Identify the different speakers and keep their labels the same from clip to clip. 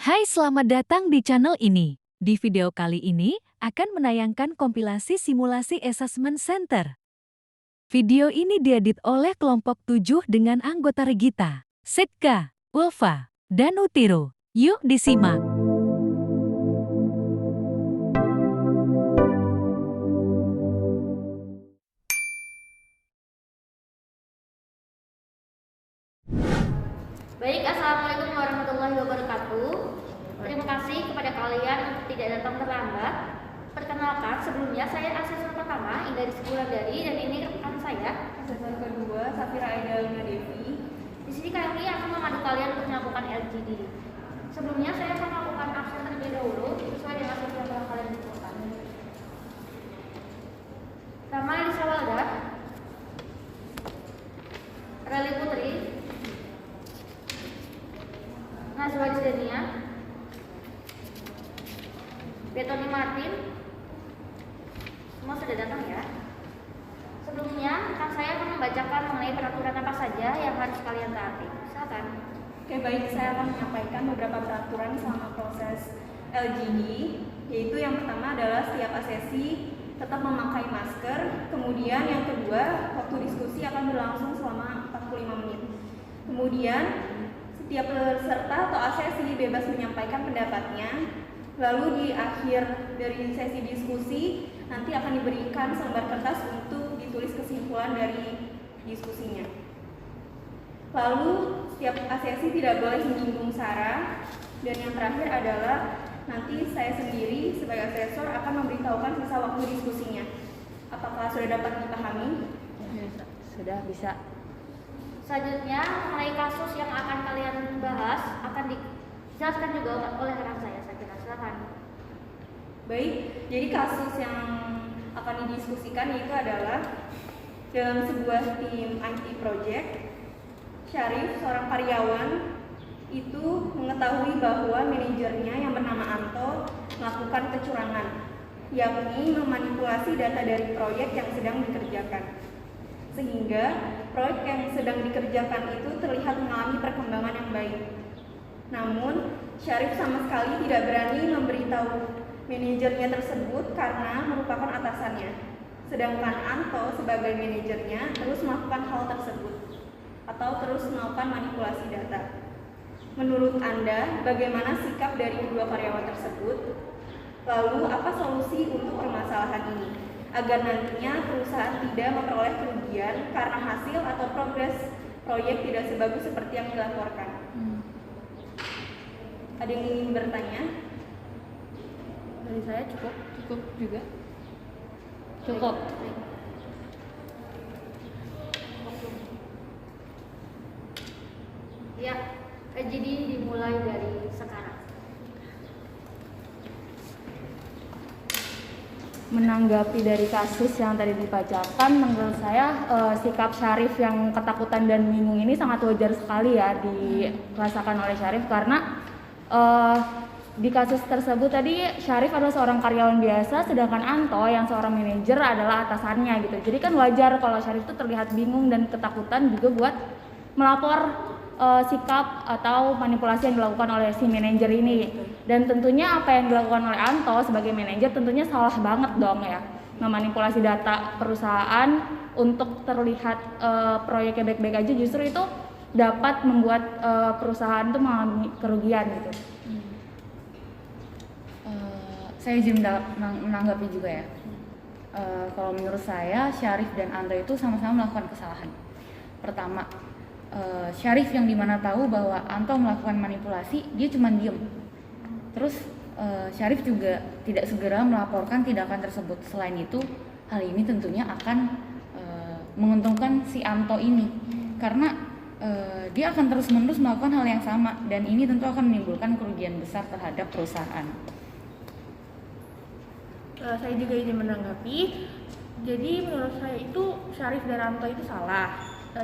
Speaker 1: Hai, selamat datang di channel ini. Di video kali ini akan menayangkan kompilasi simulasi Assessment Center. Video ini diedit oleh kelompok 7 dengan anggota Regita, Sitka, Ulfa, dan Utiro. Yuk disimak.
Speaker 2: Baik, Assalamualaikum warahmatullahi wabarakatuh. Terima kasih kepada kalian untuk tidak datang terlambat. Perkenalkan, sebelumnya saya asesor pertama Indah Rizky dan ini rekan saya.
Speaker 3: Asesor kedua Safira Aida Luna Devi.
Speaker 2: Di sini kami akan memandu kalian untuk melakukan LGD. Sebelumnya saya akan melakukan absen terlebih dahulu sesuai dengan sesuatu yang telah kalian tentukan. Rama Elisa Walda, Rally Putri, Nazwa Rizania, Betoni Martin, semua sudah datang ya. Sebelumnya, rekan saya akan membacakan mengenai peraturan apa saja yang harus kalian taati. Silakan.
Speaker 3: Oke, baik, saya akan menyampaikan beberapa peraturan selama proses LGD, yaitu yang pertama adalah setiap asesi tetap memakai masker. Kemudian yang kedua, waktu diskusi akan berlangsung selama 45 menit. Kemudian setiap peserta atau asesi bebas menyampaikan pendapatnya. Lalu di akhir dari sesi diskusi nanti akan diberikan selembar kertas untuk ditulis kesimpulan dari diskusinya. Lalu setiap asesi tidak boleh menyinggung sara. Dan yang terakhir adalah nanti saya sendiri sebagai asesor akan memberitahukan sisa waktu diskusinya. Apakah sudah dapat dipahami?
Speaker 4: Sudah bisa.
Speaker 2: Selanjutnya, mengenai kasus yang akan kalian bahas akan dijelaskan juga oleh rekan saya kira. Silakan.
Speaker 3: Baik, jadi kasus yang akan didiskusikan itu adalah dalam sebuah tim IT project, Syarif, seorang karyawan, itu mengetahui bahwa manajernya yang bernama Anto melakukan kecurangan, yakni memanipulasi data dari proyek yang sedang dikerjakan. Sehingga proyek yang sedang dikerjakan itu terlihat mengalami perkembangan yang baik. Namun, Syarif sama sekali tidak berani memberitahu manajernya tersebut karena merupakan atasannya. Sedangkan Anto sebagai manajernya terus melakukan hal tersebut atau terus melakukan manipulasi data. Menurut Anda, bagaimana sikap dari kedua karyawan tersebut? Lalu, apa solusi untuk permasalahan ini? Agar nantinya perusahaan tidak memperoleh kerugian karena hasil atau progres proyek tidak sebagus seperti yang dilaporkan. Ada yang ingin bertanya?
Speaker 4: Dari saya cukup juga. Cukup.
Speaker 2: Ya, LGD dimulai dari sekarang.
Speaker 4: Menanggapi dari kasus yang tadi dibacakan, menurut saya sikap Syarif yang ketakutan dan bingung ini sangat wajar sekali ya dirasakan oleh Syarif karena di kasus tersebut tadi Syarif adalah seorang karyawan biasa, sedangkan Anto yang seorang manajer adalah atasannya gitu. Jadi kan wajar kalau Syarif itu terlihat bingung dan ketakutan juga buat melapor sikap atau manipulasi yang dilakukan oleh si manajer ini. Dan tentunya apa yang dilakukan oleh Anto sebagai manajer tentunya salah banget dong ya, memanipulasi data perusahaan untuk terlihat proyeknya baik-baik aja, justru itu dapat membuat perusahaan itu mengalami kerugian gitu.
Speaker 5: Saya izin menanggapi juga ya. Kalau menurut saya, Syarif dan Anto itu sama-sama melakukan kesalahan. Pertama, Syarif yang dimana tahu bahwa Anto melakukan manipulasi, dia cuma diem. Terus Syarif juga tidak segera melaporkan tindakan tersebut. Selain itu, hal ini tentunya akan menguntungkan si Anto ini, karena dia akan terus-menerus melakukan hal yang sama, dan ini tentu akan menimbulkan kerugian besar terhadap perusahaan.
Speaker 6: Saya juga ingin menanggapi. Jadi menurut saya itu Syarif dan Anto itu salah.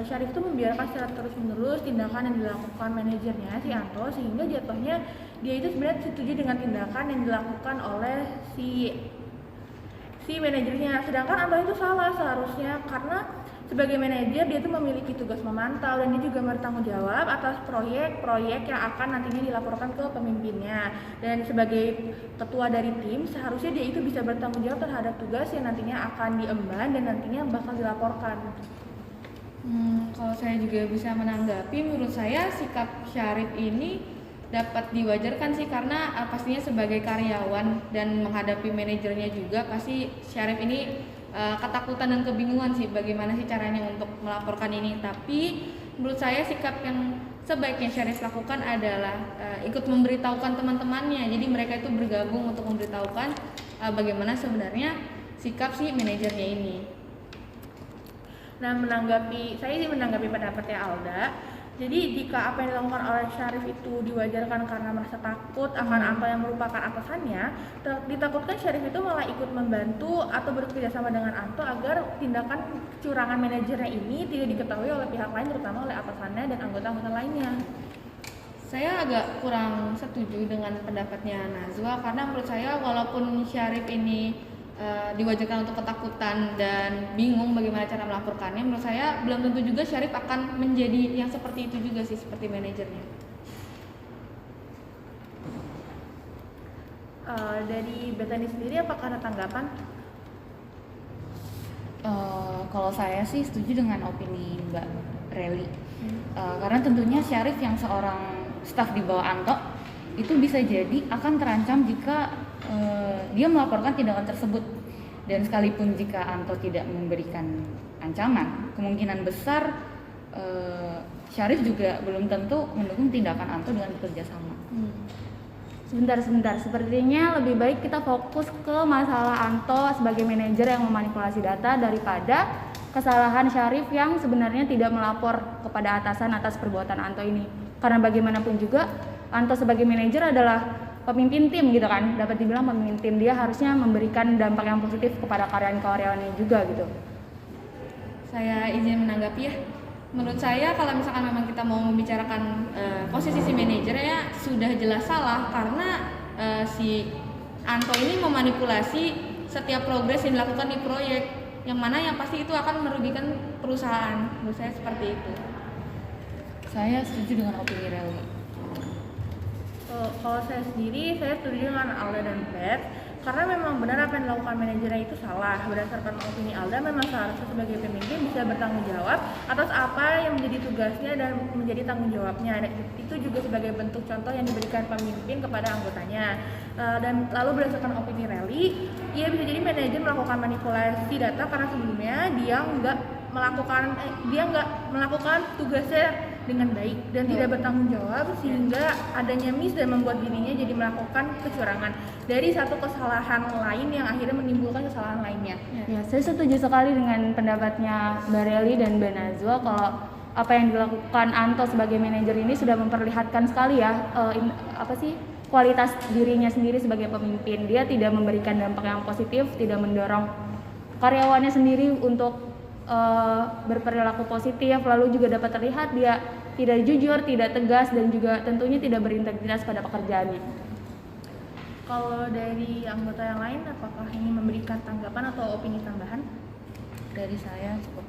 Speaker 6: Syarif itu membiarkan secara terus-menerus tindakan yang dilakukan manajernya si Anto, sehingga jatuhnya dia itu sebenarnya setuju dengan tindakan yang dilakukan oleh si manajernya. Sedangkan Anto itu salah seharusnya, karena sebagai manajer dia tuh memiliki tugas memantau dan dia juga bertanggung jawab atas proyek-proyek yang akan nantinya dilaporkan ke pemimpinnya. Dan sebagai ketua dari tim seharusnya dia itu bisa bertanggung jawab terhadap tugas yang nantinya akan diemban dan nantinya bakal dilaporkan.
Speaker 5: Kalau saya juga bisa menanggapi, menurut saya sikap Syarif ini dapat diwajarkan sih, karena pastinya sebagai karyawan dan menghadapi manajernya juga pasti Syarif ini ketakutan dan kebingungan sih bagaimana sih caranya untuk melaporkan ini. Tapi menurut saya sikap yang sebaiknya Syarif lakukan adalah ikut memberitahukan teman-temannya. Jadi mereka itu bergabung untuk memberitahukan bagaimana sebenarnya sikap si manajernya ini.
Speaker 6: Nah, saya menanggapi pendapatnya Alda. Jadi jika apa yang dilakukan oleh Syarif itu diwajarkan karena merasa takut akan apa yang merupakan atasannya, ditakutkan Syarif itu malah ikut membantu atau bekerja sama dengan Anto agar tindakan kecurangan manajernya ini tidak diketahui oleh pihak lain, terutama oleh atasannya dan anggota-anggota lainnya.
Speaker 5: Saya agak kurang setuju dengan pendapatnya Nazwa, karena menurut saya walaupun Syarif ini diwajarkan untuk ketakutan dan bingung bagaimana cara melaporkannya, menurut saya belum tentu juga Syarif akan menjadi yang seperti itu juga sih, seperti manajernya.
Speaker 6: Dari Bethany sendiri apakah ada tanggapan?
Speaker 5: Kalau saya sih setuju dengan opini Mbak Reli, karena tentunya Syarif yang seorang staf di bawah Anto itu bisa jadi akan terancam jika dia melaporkan tindakan tersebut. Dan sekalipun jika Anto tidak memberikan ancaman, kemungkinan besar Syarif juga belum tentu mendukung tindakan Anto dengan bekerja sama.
Speaker 4: Sebentar. Sepertinya lebih baik kita fokus ke masalah Anto sebagai manajer yang memanipulasi data daripada kesalahan Syarif yang sebenarnya tidak melapor kepada atasan atas perbuatan Anto ini. Karena bagaimanapun juga Anto sebagai manajer adalah pemimpin tim gitu kan, dapat dibilang pemimpin tim, dia harusnya memberikan dampak yang positif kepada karyawan-karyawannya juga gitu.
Speaker 5: Saya izin menanggapi ya. Menurut saya kalau misalkan memang kita mau membicarakan posisi si manajer ya sudah jelas salah, karena si Anto ini memanipulasi setiap progres yang dilakukan di proyek, yang mana yang pasti itu akan merugikan perusahaan. Menurut saya seperti itu. Saya setuju dengan opini Reli.
Speaker 6: Kalau saya sendiri, saya setuju dengan Alda dan Beth, karena memang benar apa yang dilakukan manajernya itu salah. Berdasarkan opini Alda, memang seharusnya sebagai pemimpin bisa bertanggung jawab atas apa yang menjadi tugasnya dan menjadi tanggung jawabnya. Dan itu juga sebagai bentuk contoh yang diberikan pemimpin kepada anggotanya. Dan lalu berdasarkan opini Reli, ia bisa jadi manajer melakukan manipulasi data karena sebelumnya dia nggak melakukan tugasnya dengan baik dan tidak bertanggung jawab, sehingga adanya miss dan membuat dirinya jadi melakukan kecurangan dari satu kesalahan lain yang akhirnya menimbulkan kesalahan lainnya.
Speaker 4: Ya, saya setuju sekali dengan pendapatnya Mbak Reli dan Mbak Nazwa kalau apa yang dilakukan Anto sebagai manajer ini sudah memperlihatkan sekali ya kualitas dirinya sendiri sebagai pemimpin. Dia tidak memberikan dampak yang positif, tidak mendorong karyawannya sendiri untuk berperilaku positif, lalu juga dapat terlihat dia tidak jujur, tidak tegas, dan juga tentunya tidak berintegritas pada pekerjaannya.
Speaker 6: Kalau dari anggota yang lain, apakah ini memberikan tanggapan atau opini tambahan?
Speaker 5: Dari saya cukup.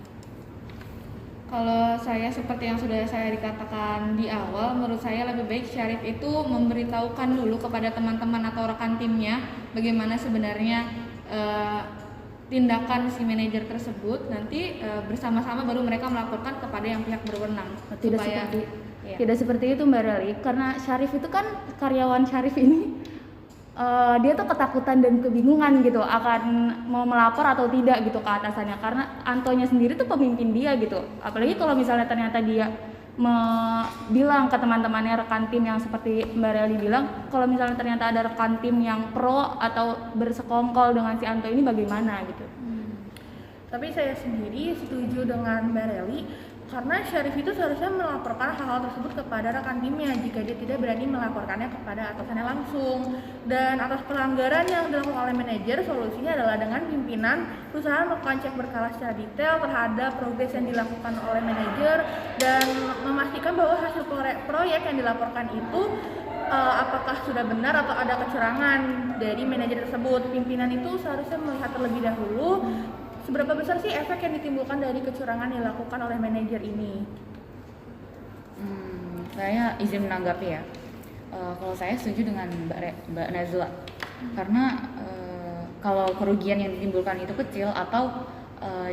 Speaker 5: Kalau saya seperti yang sudah saya dikatakan di awal, menurut saya lebih baik Syarif itu memberitahukan dulu kepada teman-teman atau rekan timnya bagaimana sebenarnya tindakan si manajer tersebut, nanti bersama-sama baru mereka melaporkan kepada yang pihak berwenang.
Speaker 4: Tidak seperti itu Mbak Reli, karena Syarif itu kan karyawan Syarif ini dia tuh ketakutan dan kebingungan gitu akan mau melapor atau tidak gitu ke atasannya, karena Antonya sendiri tuh pemimpin dia gitu. Apalagi kalau misalnya ternyata dia bilang ke teman-temannya rekan tim yang seperti Mbak Reli bilang, kalau misalnya ternyata ada rekan tim yang pro atau bersekongkol dengan si Anto ini bagaimana gitu.
Speaker 6: Tapi saya sendiri setuju dengan Mbak Reli, karena Syarif itu seharusnya melaporkan hal-hal tersebut kepada rekan timnya jika dia tidak berani melaporkannya kepada atasannya langsung. Dan atas pelanggaran yang dilakukan oleh manajer, solusinya adalah dengan pimpinan perusahaan melakukan cek berkala secara detail terhadap progres yang dilakukan oleh manajer dan memastikan bahwa hasil proyek yang dilaporkan itu apakah sudah benar atau ada kecurangan dari manajer tersebut. Pimpinan itu seharusnya melihat terlebih dahulu seberapa besar sih efek yang ditimbulkan dari kecurangan yang dilakukan oleh manajer ini?
Speaker 5: Saya izin menanggapi ya. Kalau saya setuju dengan Mbak Nazla, karena kalau kerugian yang ditimbulkan itu kecil atau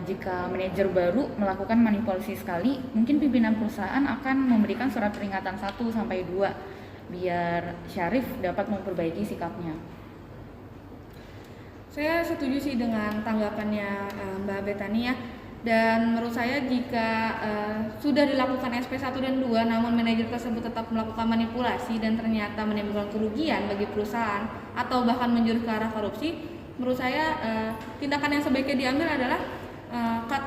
Speaker 5: jika manajer baru melakukan manipulasi sekali, mungkin pimpinan perusahaan akan memberikan surat peringatan 1 sampai 2 biar Syarif dapat memperbaiki sikapnya.
Speaker 3: Saya setuju sih dengan tanggapannya Mbak Betani ya. Dan menurut saya jika sudah dilakukan SP 1 dan 2 namun manajer tersebut tetap melakukan manipulasi dan ternyata menimbulkan kerugian bagi perusahaan atau bahkan menjurus ke arah korupsi, menurut saya tindakan yang sebaiknya diambil adalah cut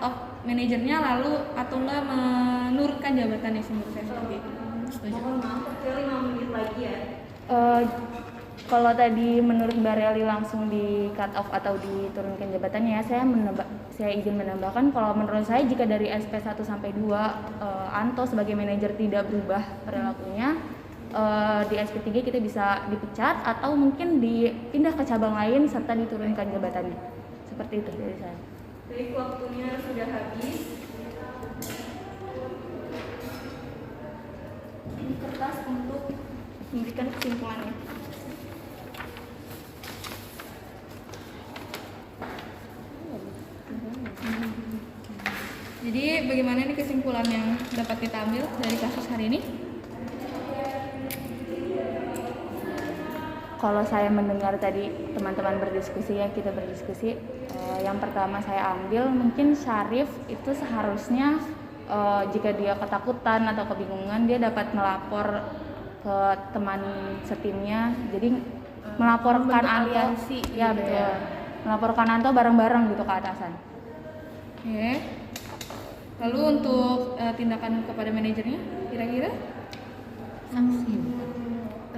Speaker 3: off manajernya lalu atau enggak menurunkan jabatannya sih menurut saya seperti itu. Setuju.
Speaker 4: Mohon maaf, 5 menit lagi ya. Kalau tadi menurut Mbak Reali langsung di cut off atau diturunkan jabatannya, saya izin menambahkan kalau menurut saya jika dari SP 1 sampai 2 Anto sebagai manajer tidak berubah perilakunya, di SP 3 kita bisa dipecat atau mungkin dipindah ke cabang lain serta diturunkan jabatannya. Seperti itu dari saya.
Speaker 3: Baik, waktunya sudah habis. Ini kertas untuk memberikan kesimpulannya. Jadi bagaimana nih kesimpulan yang dapat kita ambil dari kasus hari ini?
Speaker 4: Kalau saya mendengar tadi teman-teman berdiskusi ya, kita berdiskusi, yang pertama saya ambil mungkin Syarif itu seharusnya jika dia ketakutan atau kebingungan dia dapat melapor ke teman setimnya, jadi melaporkan Anto,
Speaker 6: aliansi
Speaker 4: ya
Speaker 6: gitu
Speaker 4: betul,
Speaker 6: ya.
Speaker 4: melaporkan Anto bareng-bareng gitu ke atasan.
Speaker 3: Oke. Lalu untuk tindakan kepada manajernya, kira-kira?
Speaker 5: Sanksi.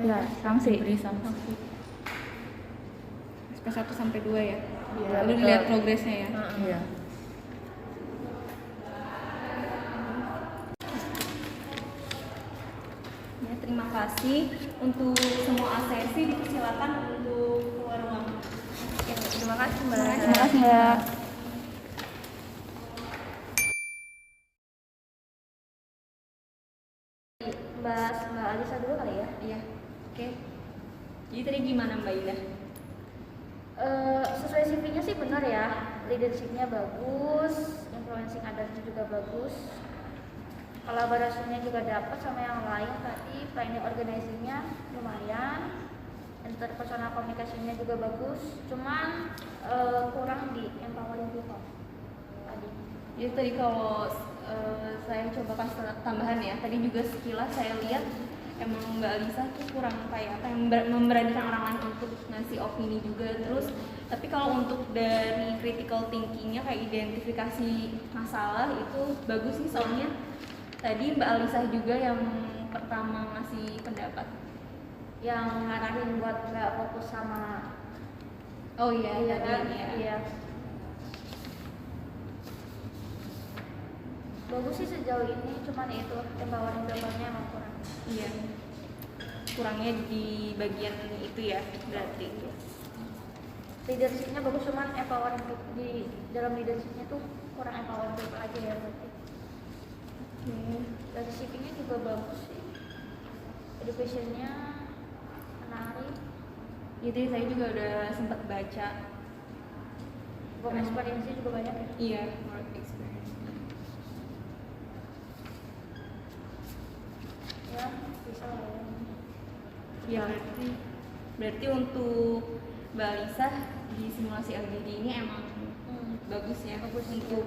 Speaker 4: Ya, sanksi.
Speaker 5: Beri sanksi.
Speaker 3: SP 1 sampai 2 ya.
Speaker 4: Iya,
Speaker 3: Lalu
Speaker 4: betul.
Speaker 3: dilihat progresnya ya.
Speaker 5: Iya.
Speaker 3: Ya, terima kasih untuk semua asesi, dipersilakan untuk keluar ruangan.
Speaker 6: Oke, terima kasih Mbak.
Speaker 4: Terima kasih Mbak.
Speaker 2: Mbak Alisa dulu kali ya.
Speaker 3: Iya. Oke. Jadi tadi gimana Mbak Ida?
Speaker 2: Sesuai CV-nya sih benar ya, leadership-nya bagus, influencing others juga bagus, kolaborasinya juga dapat sama yang lain tadi, planning organizing-nya lumayan, interpersonal komunikasinya juga bagus, cuman kurang di empowering people tadi.
Speaker 3: Jadi tadi kalau saya coba kasih tambahan ya, tadi juga sekilas saya lihat emang Mbak Alisa tuh kurang kayak apa yang memberanikan orang lain untuk ngasih opini juga. Terus tapi kalau untuk dari critical thinkingnya kayak identifikasi masalah itu bagus sih, soalnya tadi Mbak Alisa juga yang pertama ngasih pendapat
Speaker 2: Yang ngarahin buat nggak fokus sama
Speaker 3: oh iya
Speaker 2: iya
Speaker 3: tadi
Speaker 2: kan?
Speaker 3: ya.
Speaker 2: Iya. Bagus sih sejauh ini, cuman itu empowering people-nya emang kurang.
Speaker 3: Iya, kurangnya di bagian itu ya berarti.
Speaker 2: Leadership-nya bagus, cuman empowering people di dalam leadership-nya tuh kurang empowering people aja ya berarti. Dari CV-nya juga bagus sih, education-nya menarik,
Speaker 3: Jadi saya juga udah sempat baca.
Speaker 2: work experience juga banyak ya.
Speaker 3: Iya, work experience.
Speaker 2: Ya bisa lah ya.
Speaker 3: Ya berarti untuk Mbak Lisa di simulasi LGD ini emang bagus ya,
Speaker 2: Bagus
Speaker 3: untuk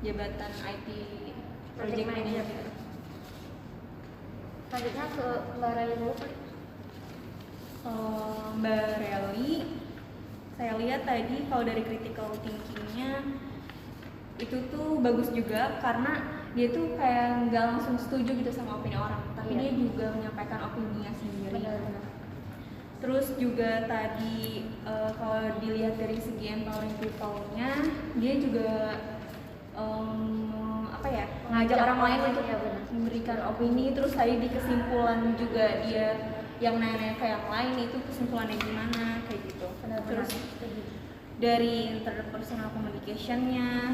Speaker 3: jabatan IT project manager.
Speaker 2: Selanjutnya ke Mbak Raya dulu kali.
Speaker 3: Mbak Reli, saya lihat tadi kalau dari critical thinkingnya itu tuh bagus juga karena dia tuh kayak nggak langsung setuju gitu sama opini orang, tapi
Speaker 2: Iya.
Speaker 3: dia juga menyampaikan opininya sendiri.
Speaker 2: Benar-benar.
Speaker 3: Terus juga tadi kalau dilihat dari segi empowering people-nya, dia juga apa ya, mengajak orang lain untuk
Speaker 2: ya, benar.
Speaker 3: memberikan opini. Terus tadi di kesimpulan juga dia yang nanya ke yang lain itu kesimpulannya gimana kayak gitu.
Speaker 2: Benar-benar.
Speaker 3: Terus dari interpersonal communication-nya,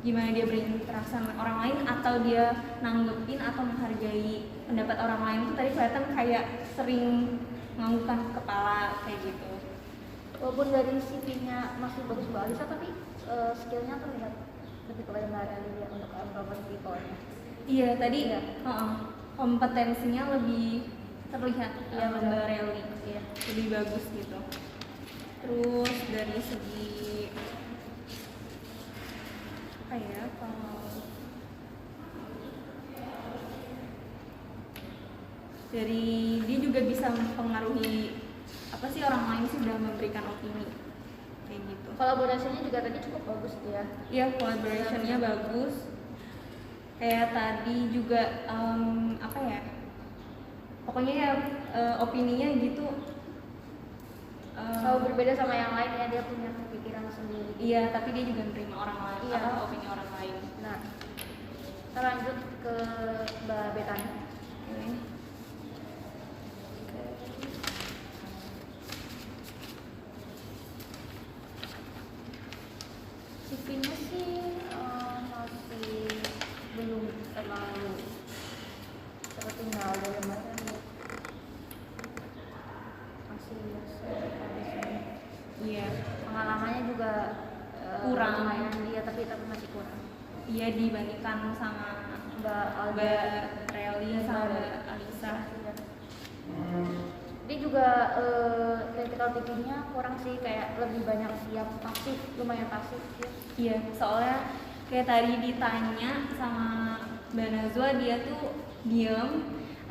Speaker 3: gimana dia berinteraksi sama orang lain, atau dia nanggepin atau menghargai pendapat orang lain. Itu tadi kelihatan kayak sering menganggukkan kepala kayak gitu.
Speaker 2: Walaupun dari CV-nya masih bagus Mbak Alisa, tapi skillnya terlihat lebih kepada Mbak Rally ya untuk problem people-nya.
Speaker 3: Iya tadi
Speaker 2: Iya.
Speaker 3: kompetensinya lebih terlihat
Speaker 2: Iya,
Speaker 3: Mbak
Speaker 2: benar.
Speaker 3: Rally,
Speaker 2: Iya.
Speaker 3: lebih bagus gitu. Terus dari segi apa ya, kalau dari dia juga bisa mempengaruhi apa sih orang lain sudah memberikan opini kayak gitu.
Speaker 2: Kolaborasinya juga tadi cukup bagus ya.
Speaker 3: Iya, collaboration-nya bagus. Kayak tadi juga apa ya? Pokoknya ya opininya gitu.
Speaker 2: Selalu berbeda sama yang lain ya, dia punya pikiran sendiri.
Speaker 3: Iya, tapi dia juga menerima orang lain,
Speaker 2: Iya.
Speaker 3: opini orang lain.
Speaker 2: Nah, kita lanjut ke Mbak Betani.
Speaker 3: Oke.
Speaker 2: CV-nya sih masih belum terlalu tertinggal dalam artian ya. Masih di sini.
Speaker 3: Iya.
Speaker 2: Pengalamannya juga
Speaker 3: Kurang.
Speaker 2: lumayan dia, tapi masih kurang.
Speaker 3: Iya, dibandingkan sama
Speaker 2: Mbak Alda,
Speaker 3: Mbak Relly sama
Speaker 2: Mbak
Speaker 3: Mbak Alisa.
Speaker 2: Dia juga critical thinking-nya kurang sih, kayak lebih banyak siap pasif, lumayan pasif ya.
Speaker 3: Iya, soalnya kayak tadi ditanya sama Mbak Nazwa, dia tuh diem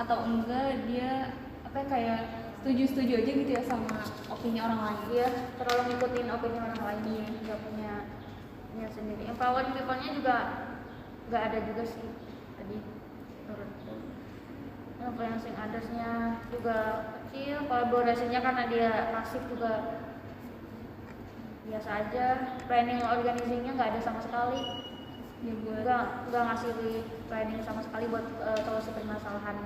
Speaker 3: atau enggak, dia apa ya, kayak setuju aja gitu ya sama opini orang lain.
Speaker 2: Dia terlalu ngikutin opini orang lain, dia nggak punya sendiri. Empowering people-nya juga nggak ada juga sih tadi menurutku. Influencing others-nya juga kecil, kolaborasinya karena dia pasif juga biasa aja. Planning organizing-nya nggak ada sama sekali.
Speaker 3: Ya buat
Speaker 2: Nggak ngasih planning sama sekali buat solusi permasalahan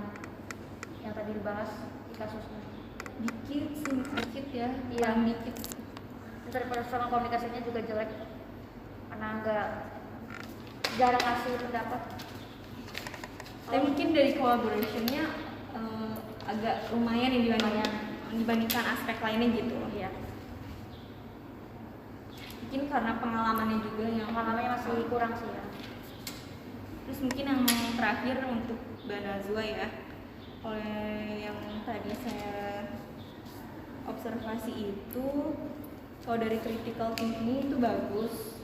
Speaker 2: yang tadi dibahas di kasusnya.
Speaker 3: dikit sih, dikit ya,
Speaker 2: Iya.
Speaker 3: kurang dikit.
Speaker 2: Interpersonal komunikasinya juga jelek karena jarang ngasih pendapat.
Speaker 3: Tapi mungkin dari collaboration-nya agak lumayan ya dibandingkan aspek lainnya gitu.
Speaker 2: Iya,
Speaker 3: Mungkin karena pengalamannya juga yang
Speaker 2: pengalamannya masih kurang sih ya.
Speaker 3: Terus mungkin yang terakhir untuk Mbak Nazwa ya, oleh yang tadi saya observasi itu, kalau dari critical thinking itu bagus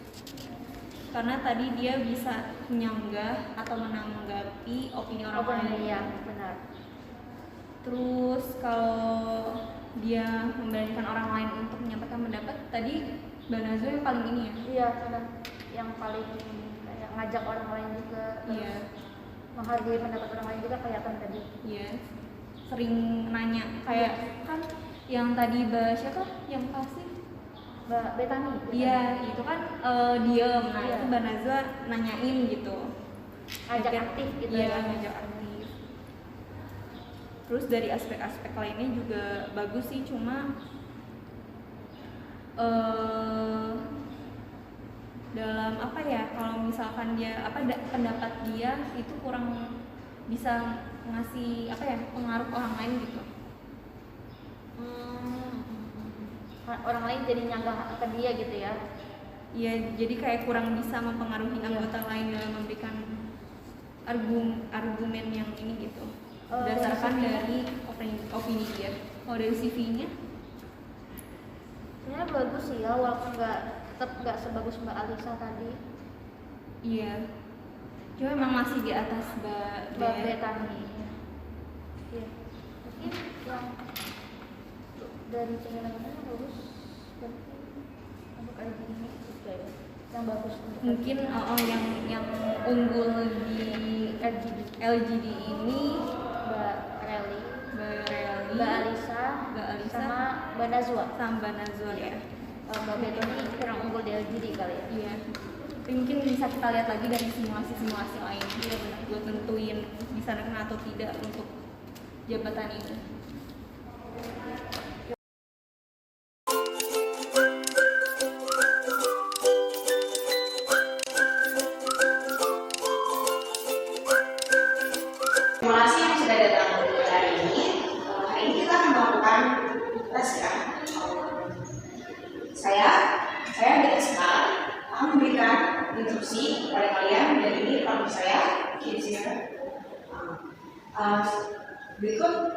Speaker 3: karena tadi dia bisa menyanggah atau menanggapi opini orang lain.
Speaker 2: Iya, benar.
Speaker 3: Terus kalau dia memberanikan orang lain untuk menyampaikan pendapat, tadi Mbak Nazwa yang paling ini ya.
Speaker 2: Iya, benar. Yang paling kayak ngajak orang lain juga, terus
Speaker 3: Iya.
Speaker 2: menghargai pendapat orang lain juga kelihatan tadi.
Speaker 3: Iya, sering nanya kayak kan yang tadi Mbak siapa yang kasih?
Speaker 2: Mbak Betani.
Speaker 3: Iya, itu kan diem. Nah,
Speaker 2: Iya.
Speaker 3: itu Mbak Nazwa nanyain gitu.
Speaker 2: Ngajak
Speaker 3: Mungkin-
Speaker 2: aktif gitu
Speaker 3: Iya,
Speaker 2: ya.
Speaker 3: ngajak aktif. Terus dari aspek-aspek lainnya juga bagus sih, cuma dalam apa ya, kalau misalkan dia pendapat dia itu kurang bisa ngasih apa ya, pengaruh ke orang lain gitu.
Speaker 2: Orang lain jadi nyanggah ke dia gitu ya.
Speaker 3: Iya, jadi kayak kurang bisa mempengaruhi anggota lain dalam memberikan argumen yang ini gitu. Berdasarkan dari opini dia. Kalau dari CV-nya,
Speaker 2: Sebenarnya bagus sih ya, walaupun tetap nggak sebagus Mbak Alisa tadi.
Speaker 3: iya. Cuma emang masih di atas
Speaker 2: Mbak
Speaker 3: Mbak
Speaker 2: Betani. Iya. Mungkin yang dari penjelasannya bagus. Berarti untuk ID ini juga ya, yang bagus untuk
Speaker 3: mungkin yang unggul di LGD ini
Speaker 2: Mbak Rally,
Speaker 3: Mbak Relly,
Speaker 2: Mbak Alisa, sama Mbak Nazwa.
Speaker 3: sama Mbak Nazwa ya.
Speaker 2: Mbak Betani kurang unggul di LGD kali ya.
Speaker 3: Iya. Tapi mungkin bisa kita lihat lagi dari simulasi-simulasi lain. Iya, buat tentuin bisa kena atau tidak untuk jabatan ini.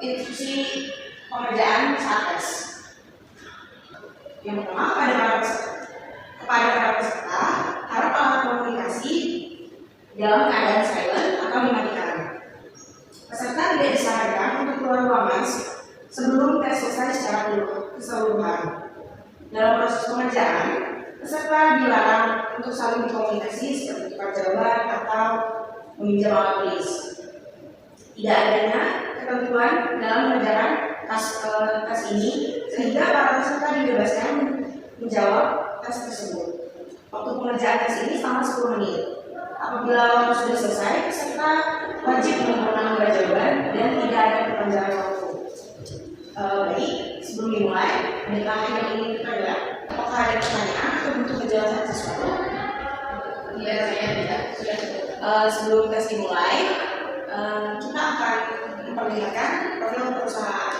Speaker 7: instruksi pengerjaan saat tes. Yang pertama, kepada para peserta harap alat komunikasi dalam keadaan silent atau dimatikan. Peserta tidak disarankan untuk keluar ruangan sebelum tes selesai secara keseluruhan. Dalam proses pengerjaan, peserta dilarang untuk saling berkomunikasi seperti tukar jawaban atau meminjam alat tulis. Tidak adanya ketentuan dalam mengerjakan tes ini, sehingga para peserta dibebaskan menjawab tes tersebut. Waktu pengerjaan tes ini selama 10 menit. Apabila waktu sudah selesai, peserta wajib menyempurnakan jawaban dan tidak ada perpanjangan waktu. Baik, sebelum dimulai, adakah yang ingin kita jawab? Apakah ada pertanyaan atau butuh penjelasan sesuatu? Tidak, saya tidak. Sudah cukup. Sebelum tes dimulai, kita akan memperlihatkan profil perusahaan.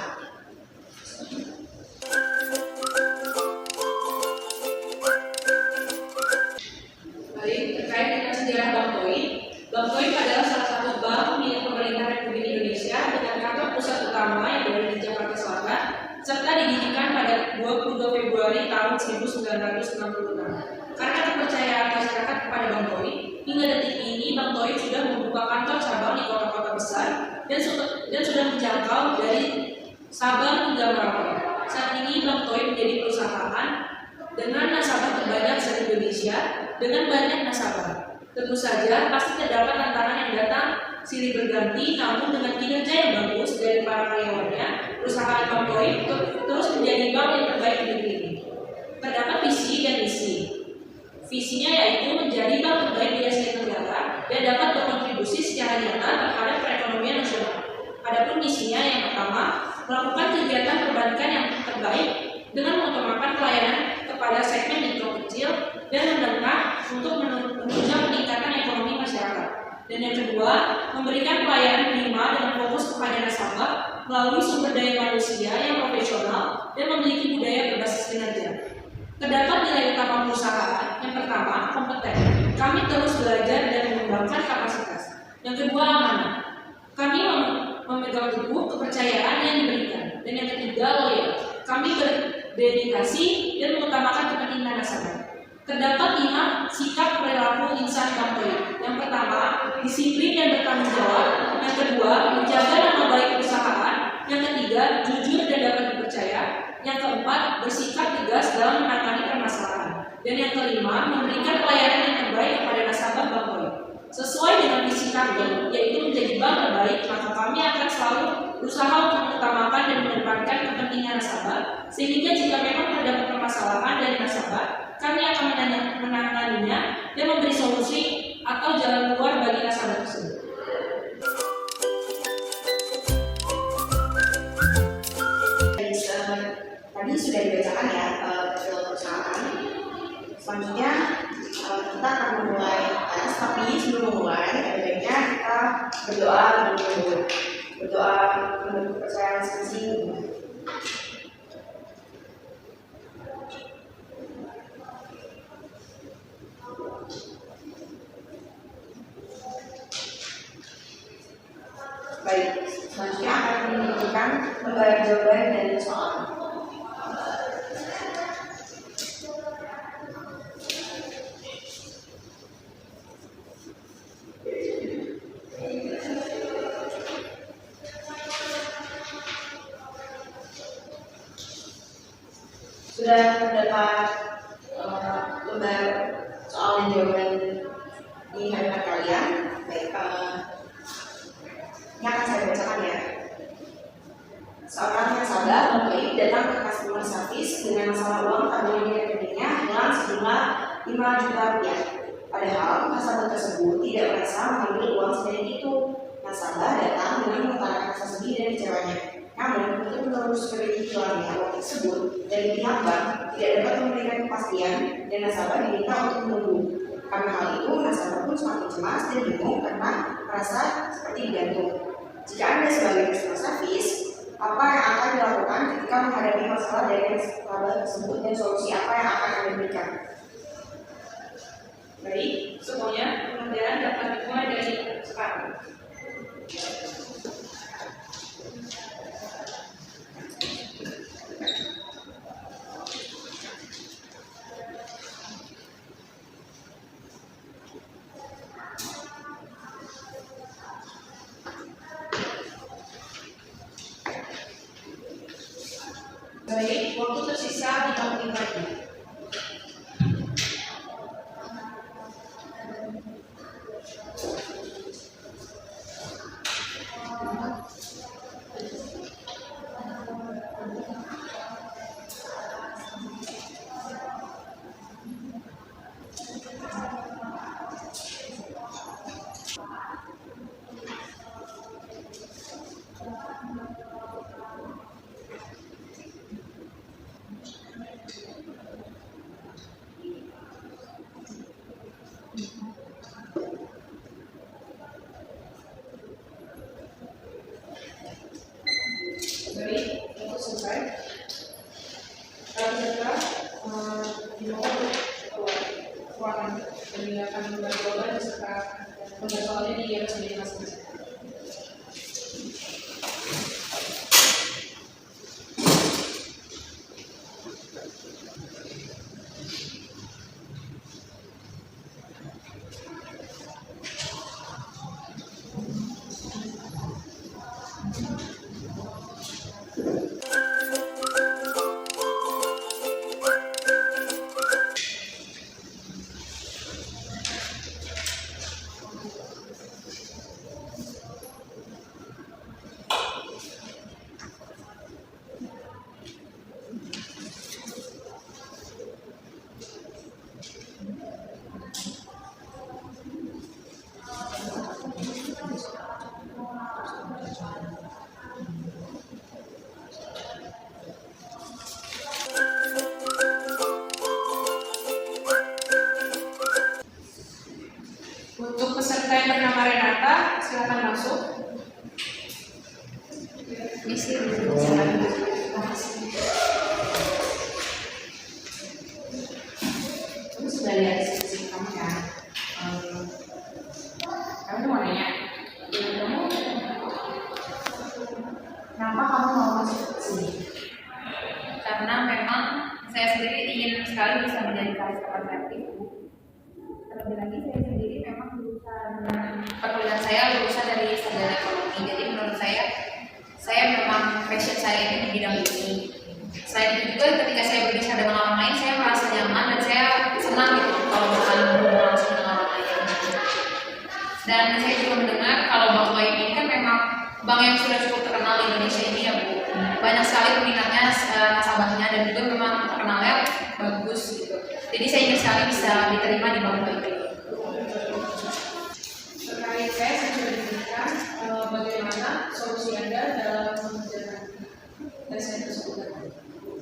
Speaker 7: Baik, terkait dengan sejarah Bank Toib. Bank Toib adalah salah satu bank milik pemerintah Republik Indonesia dengan kantor pusat utama yang berada di Jakarta Selatan, serta didirikan pada 22 Februari tahun 1966. Karena kepercayaan masyarakat kepada Bank Toib, hingga detik ini Bank Toib sudah membuka kantor cabang di kota-kota besar dan sudah menjangkau dari Sabang hingga Merauke. Saat ini Bank Toib menjadi perusahaan dengan nasabah terbanyak se-Indonesia dengan banyak nasabah. Tentu saja pasti terdapat tantangan yang datang silih berganti, namun dengan kinerja yang bagus dari para karyawannya, perusahaan Bank Toib terus menjadi bank yang terbaik di negeri ini. Terdapat visi dan misi. Visinya yaitu menjadi bank terbaik di Asia Tenggara dan dapat berkontribusi secara nyata terhadap perekonomian nasional. Adapun misinya yang pertama, melakukan kegiatan perbankan yang terbaik dengan mengutamakan pelayanan kepada segmen mikro kecil dan menengah untuk menunjang peningkatan ekonomi masyarakat. Dan yang kedua, memberikan pelayanan prima dengan fokus kepada nasabah melalui sumber daya manusia yang profesional dan memiliki budaya berbasis kinerja. Terdapat nilai utama perusahaan. Yang pertama, kompeten. Kami terus belajar dan mengembangkan kapasitas. Yang kedua, amanah. Kami memegang teguh kepercayaan yang diberikan. Dan yang ketiga, loyal. Kami berdedikasi dan mengutamakan kepentingan nasabah. Terdapat 5 sikap perilaku insan Bank Toib. Yang pertama, disiplin dan bertanggung jawab. Yang kedua, menjaga nama baik perusahaan. Yang ketiga, jujur dan dapat dipercaya. Yang keempat, bersikap tegas dalam menangani permasalahan. Dan yang kelima, memberikan pelayanan yang terbaik kepada nasabah Bank Toib. Sesuai dengan visi kami, yaitu menjadi bank terbaik, maka kami akan selalu berusaha untuk mengutamakan dan mengedepankan kepentingan nasabah, sehingga jika memang terdapat permasalahan dari nasabah, kami akan menanganinya dan memberi solusi atau jalan keluar bagi nasabah tersebut. Tadi sudah dibacakan ya profil perusahaan. Selanjutnya kita akan memulai tes, tapi sebelum memulai ada baiknya kita berdoa menurut kepercayaan masing-masing. Baik, selanjutnya akan menunjukkan lembaga jawaban dari soal. Sudah terdapat lembar soal dan jawaban di hadapan kalian. Baik, ini akan saya bacakan ya. Seorang nasabah Bank Toib datang ke customer service dengan masalah uang tabungan di rekeningnya hilang sejumlah 5 juta rupiah. Padahal nasabah tersebut tidak merasa mengambil uang sebanyak itu. Nasabah datang dengan mengutarakan rasa sedih dan kecewanya. Namun, untuk menerus kredit hilangnya uang tersebut dari pihak bank tidak dapat memberikan kepastian dan nasabah diminta untuk menunggu. Karena hal itu, nasabah pun semakin cemas dan bingung karena merasa seperti digantung. Jika Anda sebagai customer service, apa yang akan dilakukan ketika menghadapi masalah dari nasabah tersebut dan solusi apa yang akan Anda berikan? Baik, semuanya pengerjaan dapat dimulai dari sekarang. Baik, waktu tersisa 5 menit lagi. Baik, untuk selesai. Kita dimohon kekuatan meninggalkan lembar jawaban beserta lembar soalnya di atas meja masing-masing. Untuk peserta yang bernama Renata, silakan masuk. Misi, silakan. Kamu sudah lihat deskripsi kamu ya? Kamu mau nanya? Kamu kenapa kamu mau masuk ke sini?
Speaker 8: Karena memang saya sendiri ingin sekali bisa menjadi karyawan kreatif. Terlebih lagi saya sendiri memang lulusan perkuliahan saya lulusan dari sarjana ekonomi. Jadi menurut saya memang passion saya ini di bidang ini. Selain itu juga ketika saya berbicara dengan orang lain, saya merasa nyaman dan saya senang gitu kalau berhubungan langsung dengan orang lain. Dan saya juga mendengar kalau Bank Loib ini kan memang bank yang sudah cukup terkenal di Indonesia ini ya Bu. Banyak sekali peminatnya, nasabahnya, dan juga memang terkenalnya bagus gitu. Jadi saya ingin sekali bisa diterima di Bank Loib ini.
Speaker 7: Terkait saya sudah diberikan bagaimana solusi Anda dalam mengerjakan tes tersebut.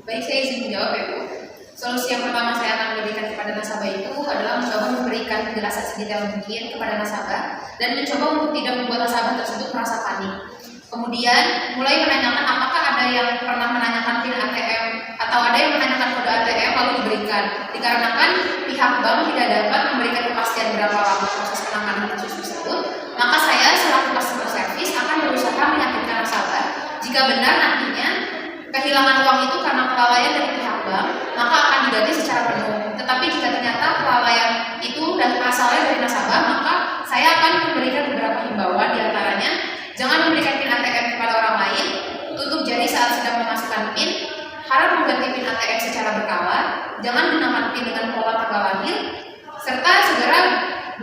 Speaker 8: Baik, saya izin menjawab ya Bu. Solusi yang pertama saya akan berikan kepada nasabah itu adalah mencoba memberikan penjelasan sedetail mungkin kepada nasabah dan mencoba untuk tidak membuat nasabah tersebut merasa panik. Kemudian mulai menanyakan apakah ada yang pernah menanyakan PIN ATM atau ada yang menanyakan kode ATM lalu diberikan. Dikarenakan pihak bank tidak dapat memberikan kepastian berapa lama proses penanganan kasus tersebut, maka saya selaku customer service akan berusaha meyakinkan nasabah jika benar nantinya kehilangan uang itu karena kelalaian dari pihak bank, maka akan diganti secara penuh. Tetapi jika ternyata kelalaian itu dan asalnya dari nasabah, maka saya akan memberikan beberapa himbauan, diantaranya jangan memberikan PIN ATM kepada orang lain, tutup jari saat sedang memasukkan PIN, harap mengganti PIN ATM secara berkala, jangan gunakan PIN dengan pola tanggal lahir, serta segera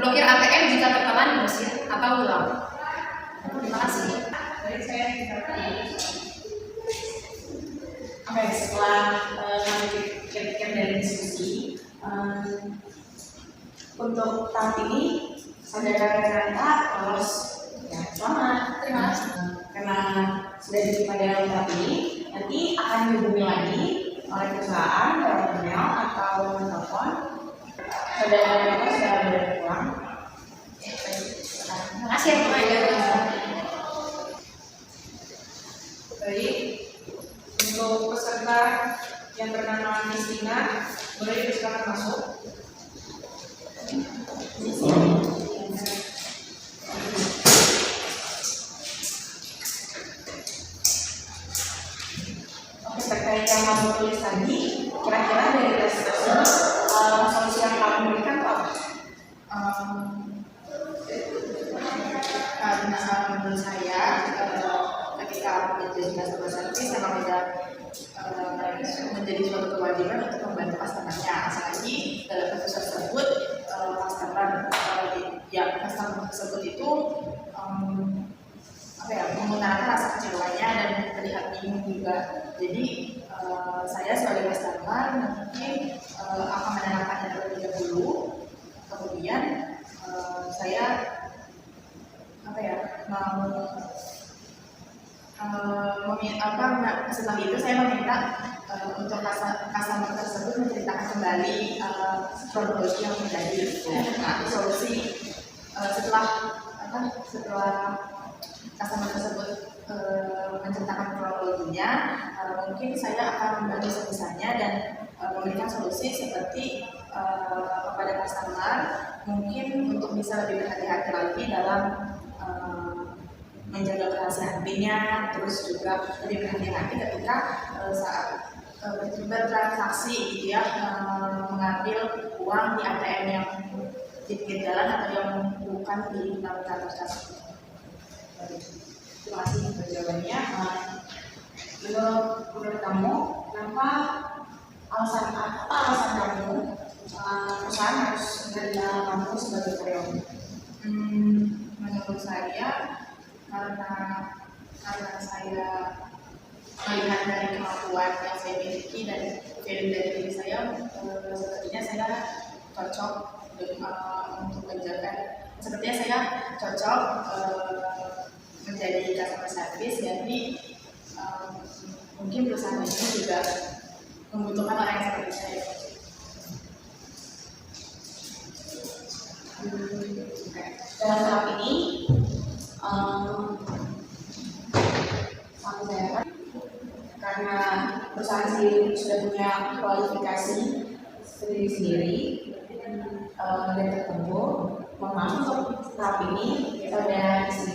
Speaker 8: blokir ATM jika terkena di mesin atau ulang. Terima kasih.
Speaker 7: Baik, saya Oke, setelah kami pikir-pikir dari diskusi, untuk tahun ini saudara Renata lolos. Ya, selamat. Terima kasih. Karena sudah diterima dalam tahap ini, nanti akan dihubungi lagi oleh perusahaan lewat email atau telepon. Saudara Renata sudah boleh pulang.
Speaker 8: Terima kasih ya teman-teman.
Speaker 7: Baik, untuk peserta yang bernama Kristina, boleh silakan masuk. Oke, terkait yang kamu tulis tadi, kira-kira dari tes tersebut solusi yang kamu berikan apa?
Speaker 9: Karena menurut saya ketika menjadi customer service memang tidak menjadi suatu kewajiban untuk membantu customer-nya. Apalagi dalam kasus tersebut customer tersebut itu menggunakan rasa kecewanya dan terlihat bingung juga. Jadi saya sebagai customer mungkin akan menanyakannya terlebih dahulu, kemudian saya setelah itu saya meminta untuk customer tersebut menceritakan kembali kronologi yang terjadi. Nah, solusi setelah customer tersebut menceritakan kronologinya, mungkin saya akan membantu sebisanya dan memberikan solusi seperti kepada customer mungkin untuk bisa lebih berhati-hati lagi dalam menjaga kerahasiaan PIN-nya, terus juga lebih berhati-hati ketika saat bertransaksi gitu ya, mengambil uang di ATM yang di pinggir jalan atau yang bukan di dalam kantor tersebut. Terima kasih untuk jawabannya. Menurut kamu, kenapa alasan kamu perusahaan harus menerima kamu sebagai karyawan?
Speaker 3: Menurut saya karena saya melihat dari kemampuan yang saya miliki dan value dari diri saya, sepertinya saya cocok untuk menjaga. Sepertinya saya cocok menjadi customer service, jadi mungkin perusahaan ini juga membutuhkan orang yang seperti saya.
Speaker 9: Dalam tahap ini karena perusahaan sendiri sudah punya kualifikasi sendiri dan tertentu. Mohon maaf untuk tahap ini kita udah di sini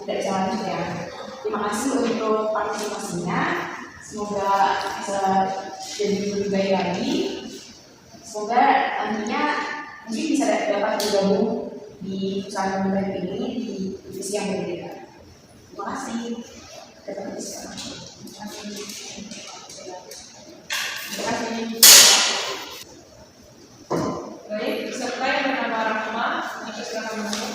Speaker 9: tidak bisa lanjut ya. Terima kasih untuk partisipasinya. Semoga bisa jadi lebih baik lagi. Semoga nantinya mungkin bisa dapat bergabung di perusahaan pembantu ini di divisi yang berbeda. Terima kasih. Terima kasih.
Speaker 7: Baik, peserta yang bernama Rahma, silakan masuk.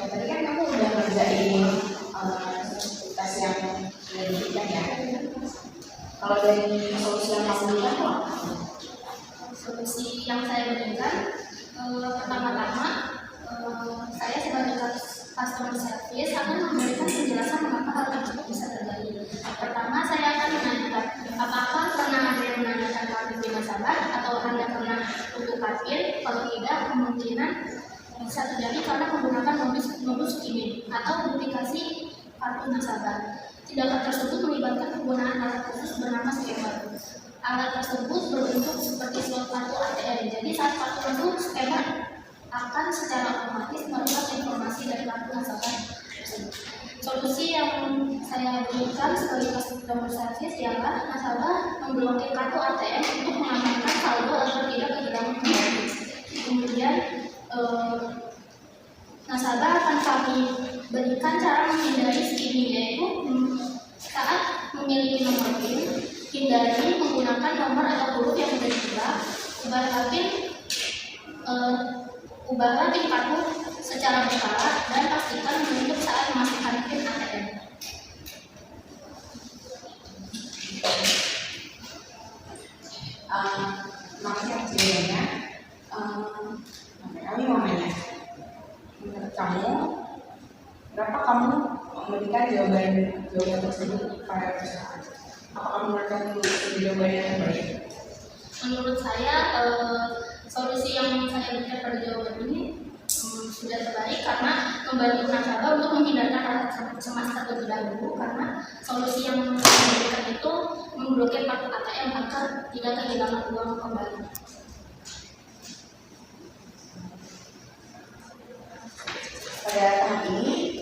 Speaker 9: Tadi kan kamu udah ngerjain tes yang sudah diberikan ya. Kalau dari solusi yang kamu berikan apa?
Speaker 2: Solusi yang saya berikan pertama-tama saya sebagai customer service akan memberikan penjelasan mengapa hal tersebut bisa terjadi. Pertama, saya akan menanyakan apakah pernah ada yang menanyakan kartu di nasabah atau Anda pernah untuk parkir. Kalau tidak, kemungkinan bisa terjadi karena menggunakan modus skimming atau duplikasi kartu nasabah. Tindakan tersebut melibatkan penggunaan alat khusus bernama scammer. Alat tersebut berbentuk seperti slot kartu ATM. Jadi saat kartu masuk, scammer akan secara otomatis menerima informasi dari kartu nasabah. Solusi yang saya berikan sebagai customer service ialah nasabah memblokir kartu ATM untuk mengamankan saldo agar tidak kehilangan kembali. Kemudian nasabah akan kami berikan cara menghindari skimming, yaitu saat memiliki nomor PIN, hindari menggunakan nomor atau huruf yang sudah diubah. Ubahlah PIN kartu secara berkala dan pastikan menutup saat memasukkan PIN ATM.
Speaker 9: Makasih atas jawabannya. Kami mau nanya, menurut kamu, berapa kamu memberikan jawaban tersebut kepada perusahaan? Apakah menurutkan jawaban yang terbaik?
Speaker 2: Menurut saya, solusi yang saya berikan pada jawaban ini sudah terbaik karena membantu nasabah untuk menghindarkan rasa cemas terlebih dahulu, karena solusi yang saya berikan itu memblokir kartu ATM agar tidak kehilangan uang kembali.
Speaker 9: Pada tahap ini,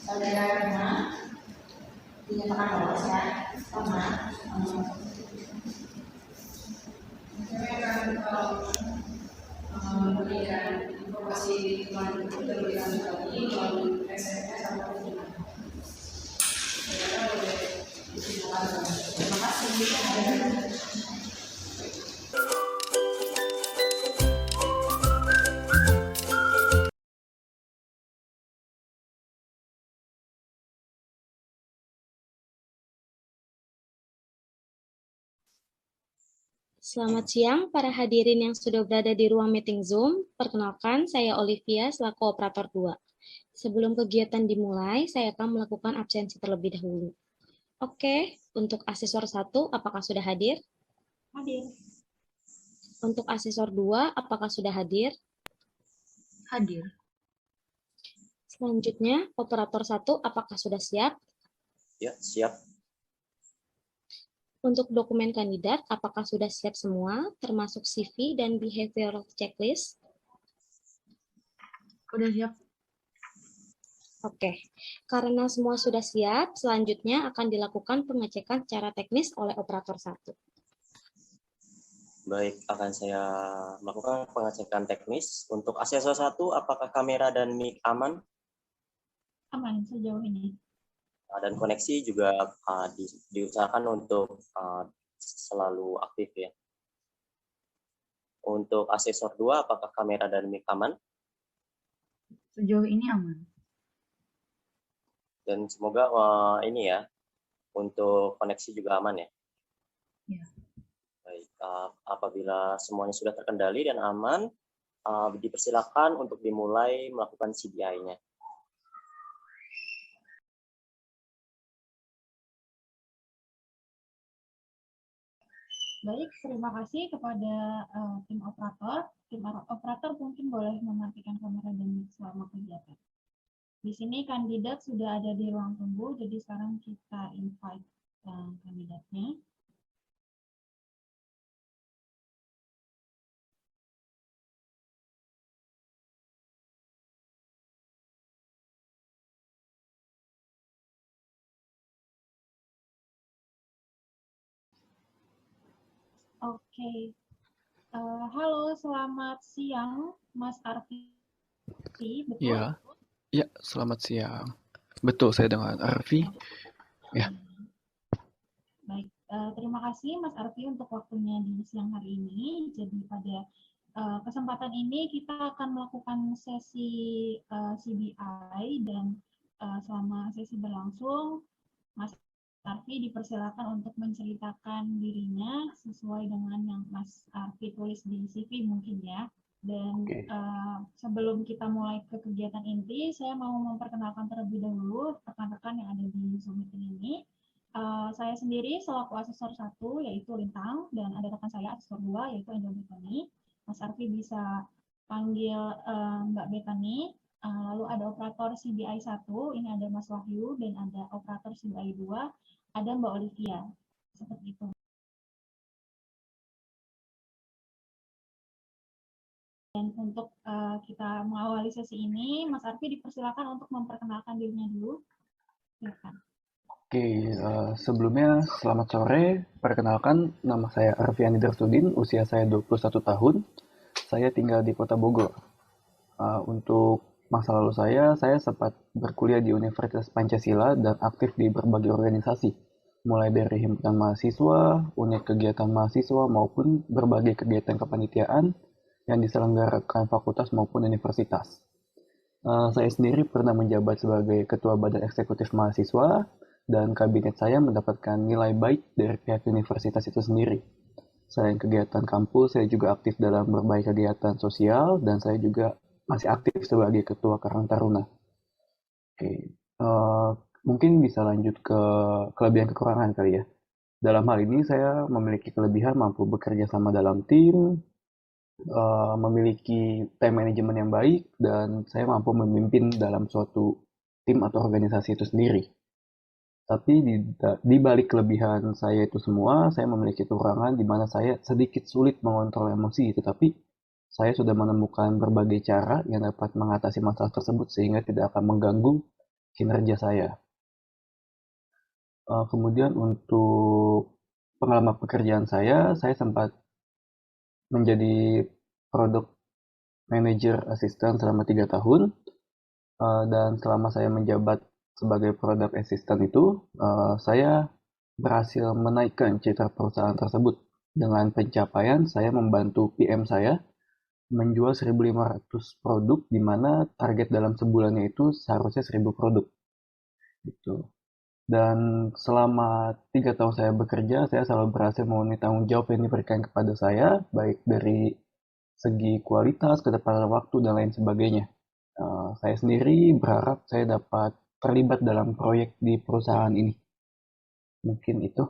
Speaker 9: saudara Rema dinyatakan lolos ya. Rema,
Speaker 7: Kami akan kalau memberikan informasi lebih lanjut lagi melalui SMS atau email. Terima kasih.
Speaker 10: Selamat siang para hadirin yang sudah berada di ruang meeting Zoom. Perkenalkan, saya Olivia selaku operator 2. Sebelum kegiatan dimulai, saya akan melakukan absensi terlebih dahulu. Oke, untuk asesor 1, apakah sudah hadir?
Speaker 2: Hadir.
Speaker 10: Untuk asesor 2, apakah sudah hadir?
Speaker 5: Hadir.
Speaker 10: Selanjutnya, operator 1, apakah sudah siap?
Speaker 11: Ya, siap.
Speaker 10: Untuk dokumen kandidat, apakah sudah siap semua, termasuk CV dan behavioral checklist?
Speaker 5: Udah siap.
Speaker 10: Oke, karena semua sudah siap, selanjutnya akan dilakukan pengecekan secara teknis oleh operator 1.
Speaker 11: Baik, akan saya melakukan pengecekan teknis. Untuk asesor 1, apakah kamera dan mic aman?
Speaker 2: Aman sejauh ini.
Speaker 11: Dan koneksi juga diusahakan untuk selalu aktif ya. Untuk asesor 2, apakah kamera dan mic aman?
Speaker 5: Sejauh ini aman.
Speaker 11: Dan semoga ini ya, untuk koneksi juga aman ya.
Speaker 5: Ya.
Speaker 11: Baik, apabila semuanya sudah terkendali dan aman, dipersilakan untuk dimulai melakukan CDI-nya.
Speaker 2: Baik, terima kasih kepada tim operator. Tim operator mungkin boleh mematikan kamera dan mic selama kegiatan. Di sini kandidat sudah ada di ruang tunggu, jadi sekarang kita invite kandidatnya. Oke. Halo, selamat siang, Mas Arfi. Betul?
Speaker 12: Ya, ya, selamat siang. Betul, saya dengan Arfi. Ya.
Speaker 2: Baik, terima kasih Mas Arfi untuk waktunya di siang hari ini. Jadi pada kesempatan ini kita akan melakukan sesi CBI dan selama sesi berlangsung, Mas Arfi dipersilakan untuk menceritakan dirinya sesuai dengan yang Mas Arfi tulis di CV mungkin ya. Dan sebelum kita mulai ke kegiatan inti, saya mau memperkenalkan terlebih dahulu rekan-rekan yang ada di Zoom meeting ini. Saya sendiri selaku asesor 1 yaitu Lintang, dan ada rekan saya asesor 2 yaitu Angel Betani. Mas Arfi bisa panggil Mbak Betani. Lalu ada operator CBI 1, ini ada Mas Wahyu, dan ada operator CBI 2, ada Mbak Olivia. Seperti itu. Dan untuk kita mengawali sesi ini, Mas Arfi dipersilakan untuk memperkenalkan dirinya dulu. Silakan.
Speaker 12: Oke, sebelumnya selamat sore. Perkenalkan, nama saya Arfian Nidarsudin, usia saya 21 tahun. Saya tinggal di Kota Bogor. Untuk masa lalu saya sempat berkuliah di Universitas Pancasila dan aktif di berbagai organisasi, mulai dari himpunan mahasiswa, unit kegiatan mahasiswa, maupun berbagai kegiatan kepanitiaan yang diselenggarakan fakultas maupun universitas. Saya sendiri pernah menjabat sebagai Ketua Badan Eksekutif Mahasiswa, dan kabinet saya mendapatkan nilai baik dari pihak universitas itu sendiri. Selain kegiatan kampus, saya juga aktif dalam berbagai kegiatan sosial, dan saya juga masih aktif sebagai Ketua Karang Taruna. Oke, mungkin bisa lanjut ke kelebihan kekurangan kali ya. Dalam hal ini saya memiliki kelebihan mampu bekerja sama dalam tim, memiliki time management yang baik, dan saya mampu memimpin dalam suatu tim atau organisasi itu sendiri. Tapi di balik kelebihan saya itu semua, saya memiliki kekurangan di mana saya sedikit sulit mengontrol emosi, tetapi saya sudah menemukan berbagai cara yang dapat mengatasi masalah tersebut sehingga tidak akan mengganggu kinerja saya. Kemudian untuk pengalaman pekerjaan saya sempat menjadi product manager assistant selama 3 tahun. Dan selama saya menjabat sebagai product assistant itu, saya berhasil menaikkan citra perusahaan tersebut. Dengan pencapaian saya membantu PM saya menjual 1.500 produk, di mana target dalam sebulannya itu seharusnya 1.000 produk. Gitu. Dan selama 3 tahun saya bekerja, saya selalu berhasil memenuhi tanggung jawab yang diberikan kepada saya, baik dari segi kualitas, ketepatan waktu, dan lain sebagainya. Saya sendiri berharap saya dapat terlibat dalam proyek di perusahaan ini. Mungkin itu.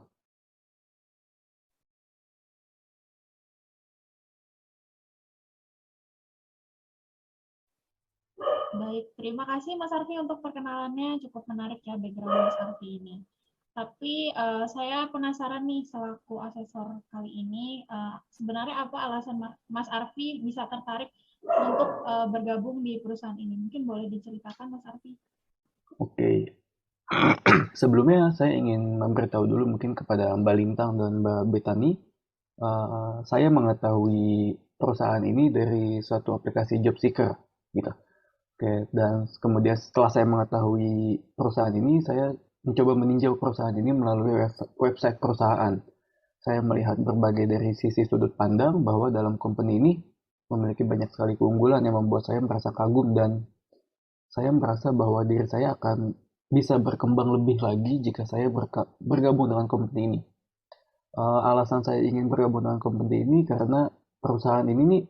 Speaker 6: Baik, terima kasih Mas Arfi untuk perkenalannya, cukup menarik ya background Mas Arfi ini. Tapi saya penasaran nih selaku asesor kali ini, sebenarnya apa alasan Mas Arfi bisa tertarik untuk bergabung di perusahaan ini? Mungkin boleh diceritakan Mas Arfi?
Speaker 12: Oke. Sebelumnya saya ingin memberitahu dulu mungkin kepada Mbak Lintang dan Mbak Betani, saya mengetahui perusahaan ini dari suatu aplikasi job seeker, gitu. Oke, dan kemudian setelah saya mengetahui perusahaan ini, saya mencoba meninjau perusahaan ini melalui website perusahaan. Saya melihat berbagai dari sisi sudut pandang bahwa dalam company ini memiliki banyak sekali keunggulan yang membuat saya merasa kagum, dan saya merasa bahwa diri saya akan bisa berkembang lebih lagi jika saya bergabung dengan company ini. Alasan saya ingin bergabung dengan company ini karena perusahaan ini nih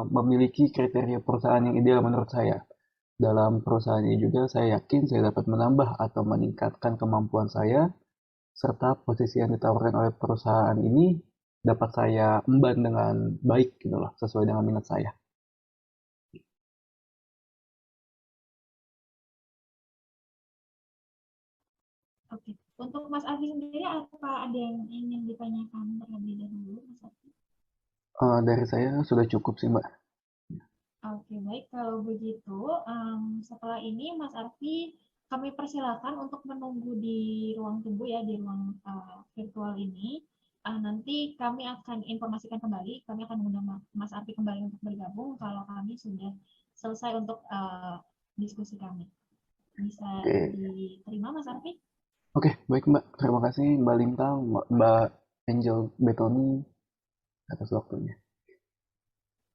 Speaker 12: memiliki kriteria perusahaan yang ideal menurut saya. Dalam perusahaan ini juga saya yakin saya dapat menambah atau meningkatkan kemampuan saya, serta posisi yang ditawarkan oleh perusahaan ini dapat saya emban dengan baik gitu loh, sesuai dengan minat saya.
Speaker 6: Oke, untuk Mas Arfi sendiri apa ada yang ingin ditanyakan terlebih dahulu Mas Arfi?
Speaker 12: Dari saya sudah cukup sih Mbak.
Speaker 6: Oke, baik. Kalau begitu, setelah ini Mas Arfi, kami persilakan untuk menunggu di ruang tunggu ya, di ruang virtual ini. Nanti kami akan informasikan kembali, kami akan mengundang Mas Arfi kembali untuk bergabung kalau kami sudah selesai untuk diskusi kami. Bisa diterima Mas Arfi?
Speaker 12: Oke, baik Mbak. Terima kasih Mbak Lintang, Mbak Angel Betoni atas waktunya.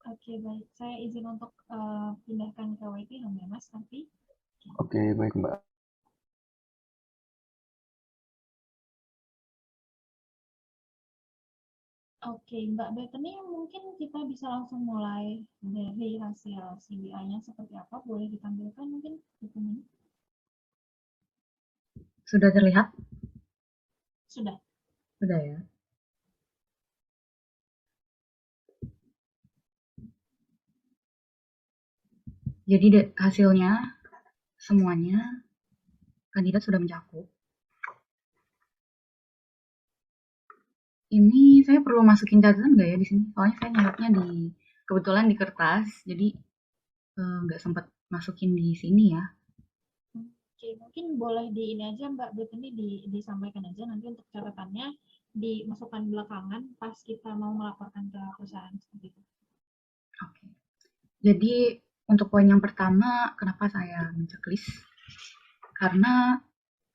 Speaker 6: Oke, baik. Saya izin untuk pindahkan ke waiting room ya, Mas Arfi.
Speaker 12: Oke, baik Mbak.
Speaker 6: Oke, Mbak Bethany, mungkin kita bisa langsung mulai dari hasil CBI-nya seperti apa. Boleh ditampilkan mungkin dokumennya?
Speaker 5: Sudah terlihat?
Speaker 6: Sudah.
Speaker 5: Sudah ya. Jadi hasilnya semuanya kandidat sudah mencakup. Ini saya perlu masukin catatan nggak ya di sini? Soalnya saya nyatetnya kebetulan di kertas, jadi nggak sempat masukin di sini ya.
Speaker 6: Oke, mungkin boleh di ini aja Mbak Bethany disampaikan aja nanti untuk catatannya dimasukkan belakangan pas kita mau melaporkan ke perusahaan seperti itu.
Speaker 5: Oke. Jadi untuk poin yang pertama, kenapa saya menceklis? Karena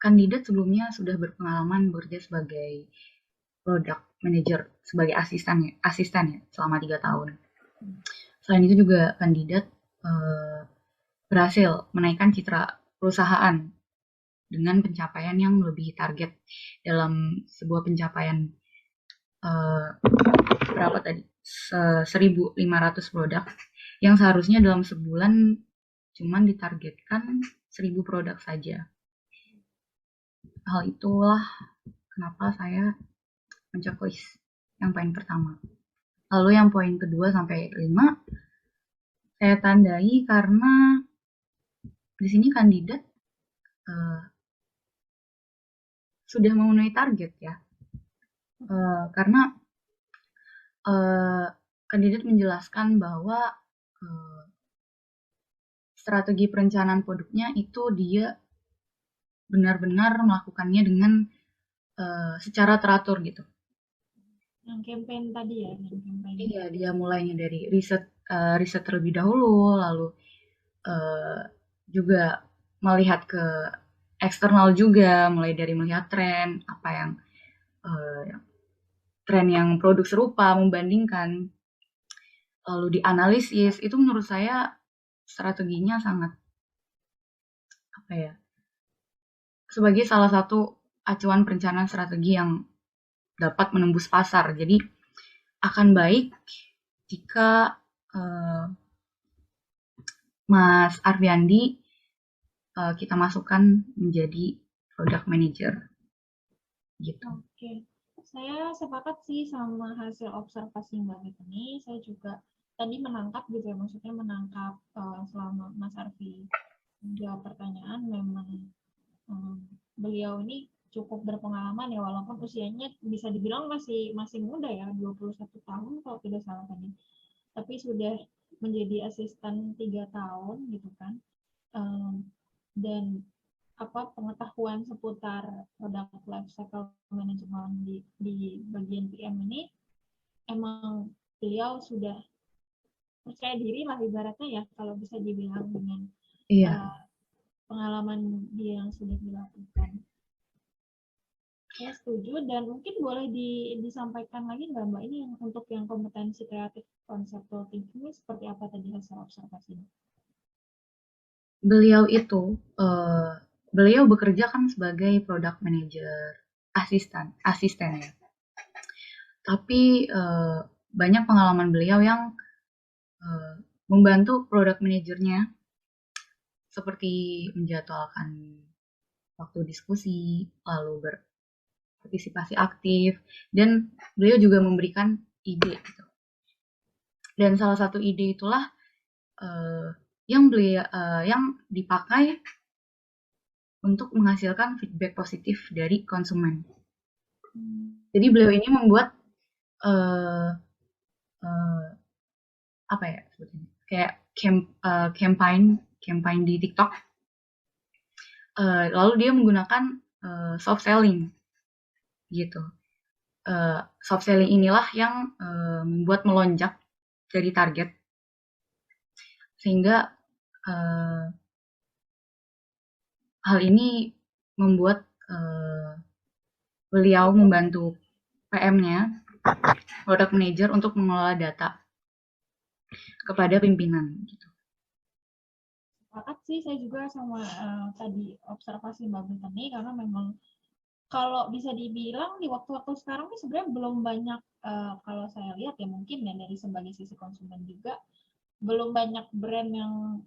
Speaker 5: kandidat sebelumnya sudah berpengalaman bekerja sebagai product manager, sebagai asisten ya selama 3 tahun. Selain itu juga kandidat berhasil menaikkan citra perusahaan dengan pencapaian yang melebihi target dalam sebuah pencapaian berapa tadi? 1.500 produk yang seharusnya dalam sebulan cuman ditargetkan 1.000 produk saja. Hal itulah kenapa saya menceklis yang poin pertama. Lalu yang poin kedua sampai 5 saya tandai karena di sini kandidat sudah memenuhi target ya. Karena kandidat menjelaskan bahwa strategi perencanaan produknya itu dia benar-benar melakukannya dengan secara teratur gitu.
Speaker 6: Yang campaign tadi ya, yang campaign.
Speaker 5: Iya, dia mulainya dari riset terlebih dahulu, lalu juga melihat ke eksternal juga, mulai dari melihat tren, apa yang tren yang produk serupa, membandingkan, lalu dianalisis. Itu menurut saya strateginya sangat, apa ya, sebagai salah satu acuan perencanaan strategi yang dapat menembus pasar. Jadi akan baik jika Mas Arviandi kita masukkan menjadi product manager gitu.
Speaker 6: Oke, saya sepakat sih sama hasil observasi Mbak ini. Saya juga tadi menangkap gitu ya, maksudnya menangkap selama Mas Arfi menjawab pertanyaan, memang beliau ini cukup berpengalaman ya, walaupun usianya bisa dibilang masih muda ya, 21 tahun kalau tidak salah tadi. Tapi sudah menjadi asisten 3 tahun gitu kan. Dan pengetahuan seputar product life cycle management di bagian PM ini, emang beliau sudah percaya diri lah ibaratnya ya, kalau bisa dibilang dengan pengalaman dia yang sudah dilakukan. Saya setuju, dan mungkin boleh disampaikan lagi nggak Mbak, ini untuk yang kompetensi kreatif conceptual thinking ini seperti apa tadi hasil observasinya?
Speaker 5: Beliau bekerja kan sebagai product manager, asisten ya. Tapi banyak pengalaman beliau yang membantu product manajernya, seperti menjadwalkan waktu diskusi, lalu berpartisipasi aktif, dan beliau juga memberikan ide gitu. Dan salah satu ide itulah yang dipakai untuk menghasilkan feedback positif dari konsumen. Jadi beliau ini membuat apa ya sebetulnya, kayak campaign di TikTok. Lalu dia menggunakan soft selling gitu. Soft selling inilah yang membuat melonjak dari target, sehingga hal ini membuat beliau membantu PM-nya, product manager, untuk mengelola data kepada pimpinan gitu.
Speaker 6: Sepakat sih saya juga sama tadi observasi Mbak Brittany, karena memang kalau bisa dibilang di waktu-waktu sekarang ini sebenarnya belum banyak, kalau saya lihat ya mungkin ya dari sebagai sisi konsumen juga, belum banyak brand yang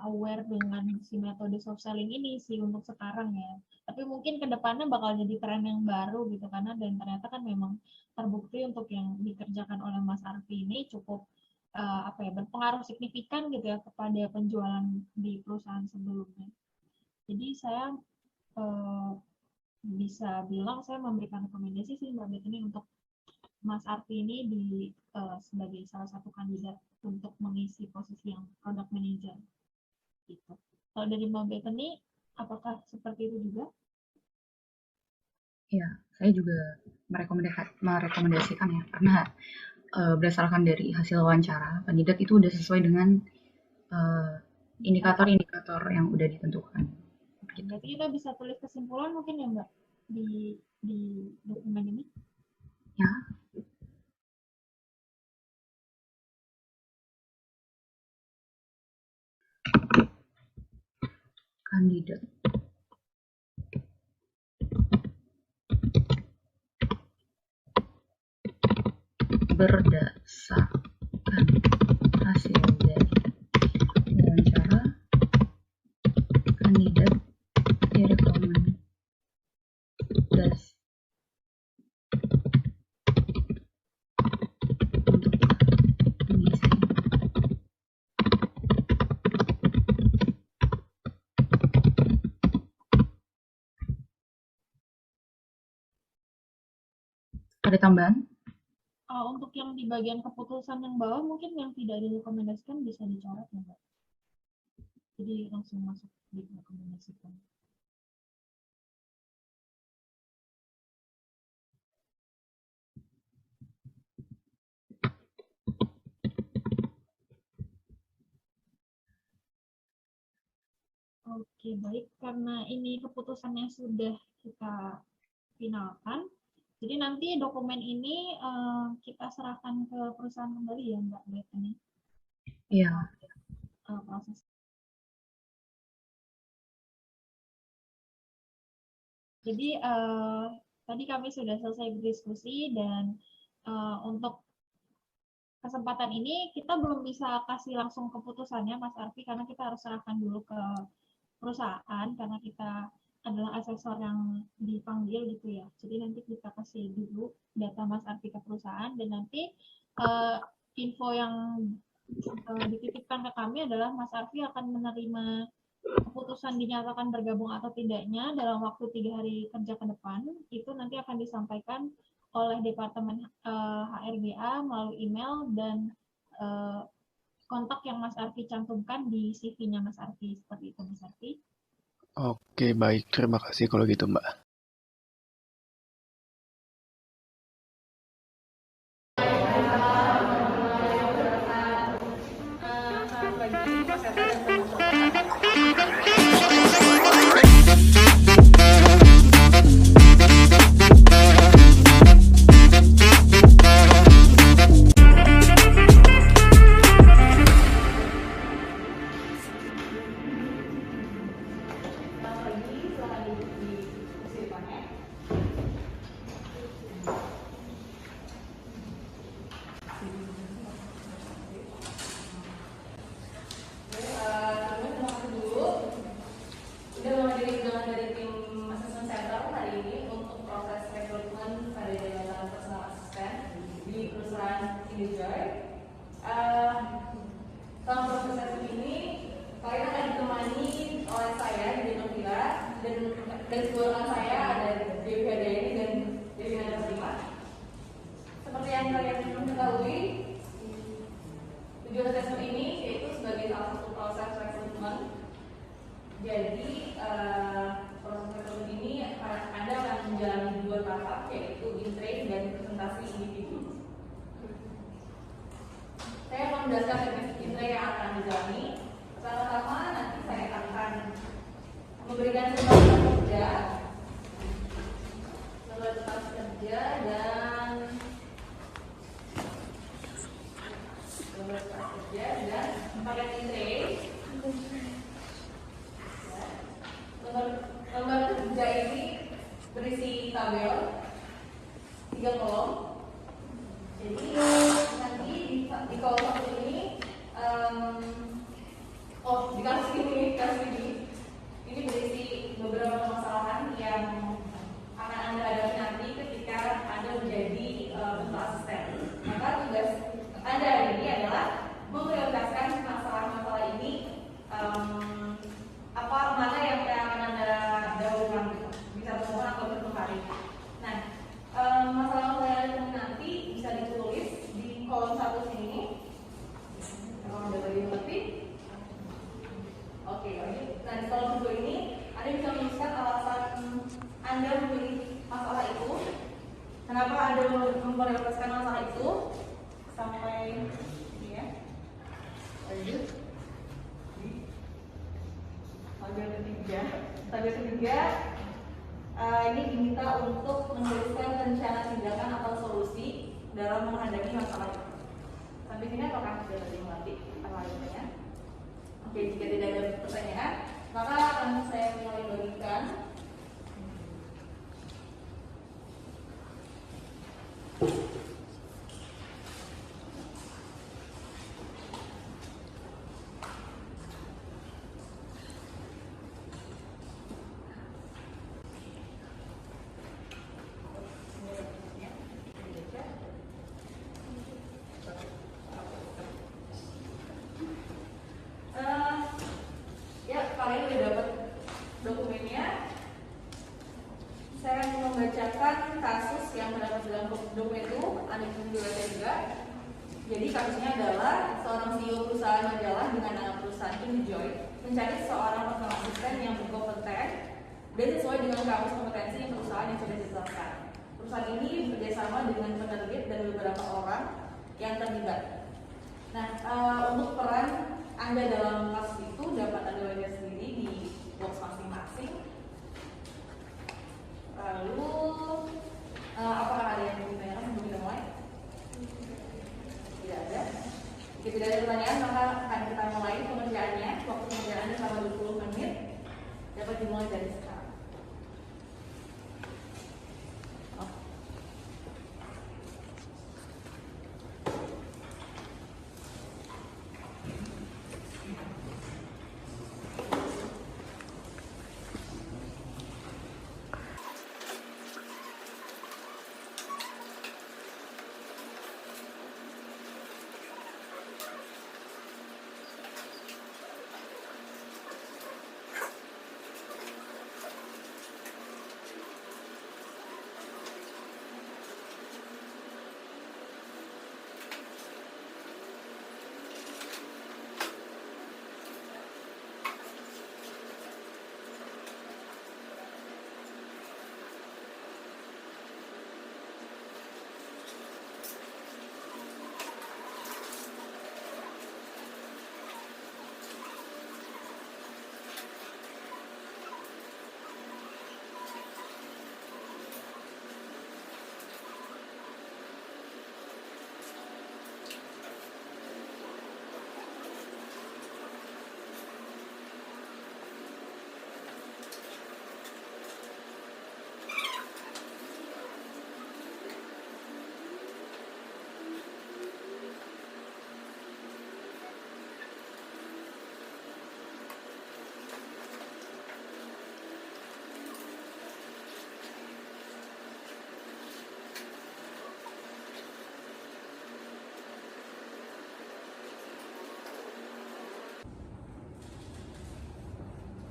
Speaker 6: aware dengan si metode soft selling ini sih untuk sekarang ya. Tapi mungkin kedepannya bakal jadi tren yang baru gitu, karena dan ternyata kan memang terbukti untuk yang dikerjakan oleh Mas Arfi ini cukup berpengaruh signifikan gitu ya kepada penjualan di perusahaan sebelumnya. Jadi saya bisa bilang saya memberikan rekomendasi sih Mbak Bet ini untuk Mas Arfi ini sebagai salah satu kandidat untuk mengisi posisi yang product manager. Gitu. Kalau dari Mbak Bethany, apakah seperti itu juga?
Speaker 5: Ya, saya juga merekomendasikan ya, karena berdasarkan dari hasil wawancara, kandidat itu udah sesuai dengan indikator-indikator yang udah ditentukan.
Speaker 6: Berarti kita bisa tulis kesimpulan mungkin ya Mbak di dokumen ini?
Speaker 5: Ya. Kandidat berdasarkan hasil dari wawancara, kandidat direkomendasikan untuk mengisi ada tambahan?
Speaker 6: Untuk yang di bagian keputusan yang bawah mungkin yang tidak direkomendasikan bisa dicoret ya Mbak. Jadi langsung masuk direkomendasikan.
Speaker 13: Oke, baik. Karena ini keputusannya sudah kita finalkan, jadi nanti dokumen ini kita serahkan ke perusahaan kembali ya, Mbak Bethany.
Speaker 5: Iya.
Speaker 13: Proses. Jadi tadi kami sudah selesai berdiskusi dan untuk kesempatan ini kita belum bisa kasih langsung keputusannya Mas Arfi karena kita harus serahkan dulu ke perusahaan karena kita adalah asesor yang dipanggil gitu ya. Jadi nanti kita kasih dulu data Mas Arfi ke perusahaan dan nanti info yang dititipkan ke kami adalah Mas Arfi akan menerima keputusan dinyatakan bergabung atau tidaknya dalam waktu 3 hari kerja ke depan. Itu nanti akan disampaikan oleh Departemen HRGA melalui email dan kontak yang Mas Arfi cantumkan di CV-nya Mas Arfi. Seperti itu, Mas Arfi.
Speaker 12: Oke, baik. Terima kasih kalau gitu, Mbak.
Speaker 3: Ini diminta untuk menuliskan rencana tindakan atau solusi dalam menghadapi masalah itu. Sampai sini apakah sudah tadi mengerti apa pertanyaan? Oke, jika tidak ada pertanyaan, maka akan saya mulai bagikan. Kalian udah dapat dokumennya. Saya akan membacakan kasus yang terdapat dalam dokumen itu. Ada juga juga. Jadi kasusnya adalah seorang CEO perusahaan majalah dengan nama perusahaan Enjoy mencari seorang personal asisten yang berkompeten dan sesuai dengan kamus kompetensi perusahaan yang sudah ditetapkan. Perusahaan ini bekerjasama dengan penerbit dan beberapa orang yang terlibat. Nah, untuk peran Anda dalam kasus itu dapat Anda lihat sendiri di box masing-masing. Lalu apakah ada yang mau ditanyakan sebelum kita mulai? Tidak ada. Jika tidak ada pertanyaan, maka akan kita mulai pengerjaannya. Waktu pengerjaannya selama 20 menit. Dapat dimulai dari sekarang.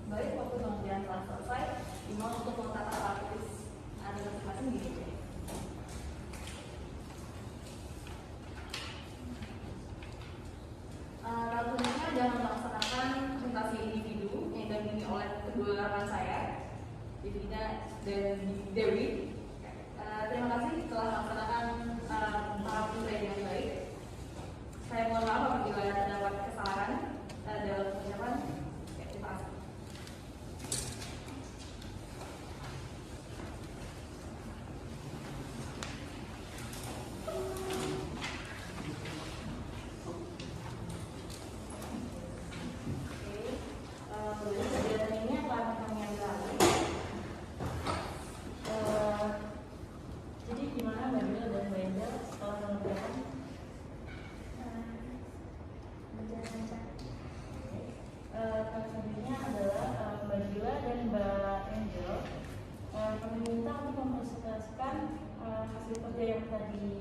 Speaker 3: Baik, waktu pengerjaan telah selesai. Dimohon untuk mencatat artis ada masing-masing di meja. Selanjutnya dalam melaksanakan presentasi individu yang didampingi oleh kedua rekan saya, Divina dan Dewi. Terima kasih telah melaksanakan tahap saya dengan baik. Saya mohon maaf apabila terdapat kesalahan dalam pengucapan. Terima kasih. Jadi gimana Mbak Bila dan Mbak Enda setelah mengerjakan? Selanjutnya adalah Mbak Bila dan Mbak Angel. Kami minta untuk mempresentasikan hasil kerja yang tadi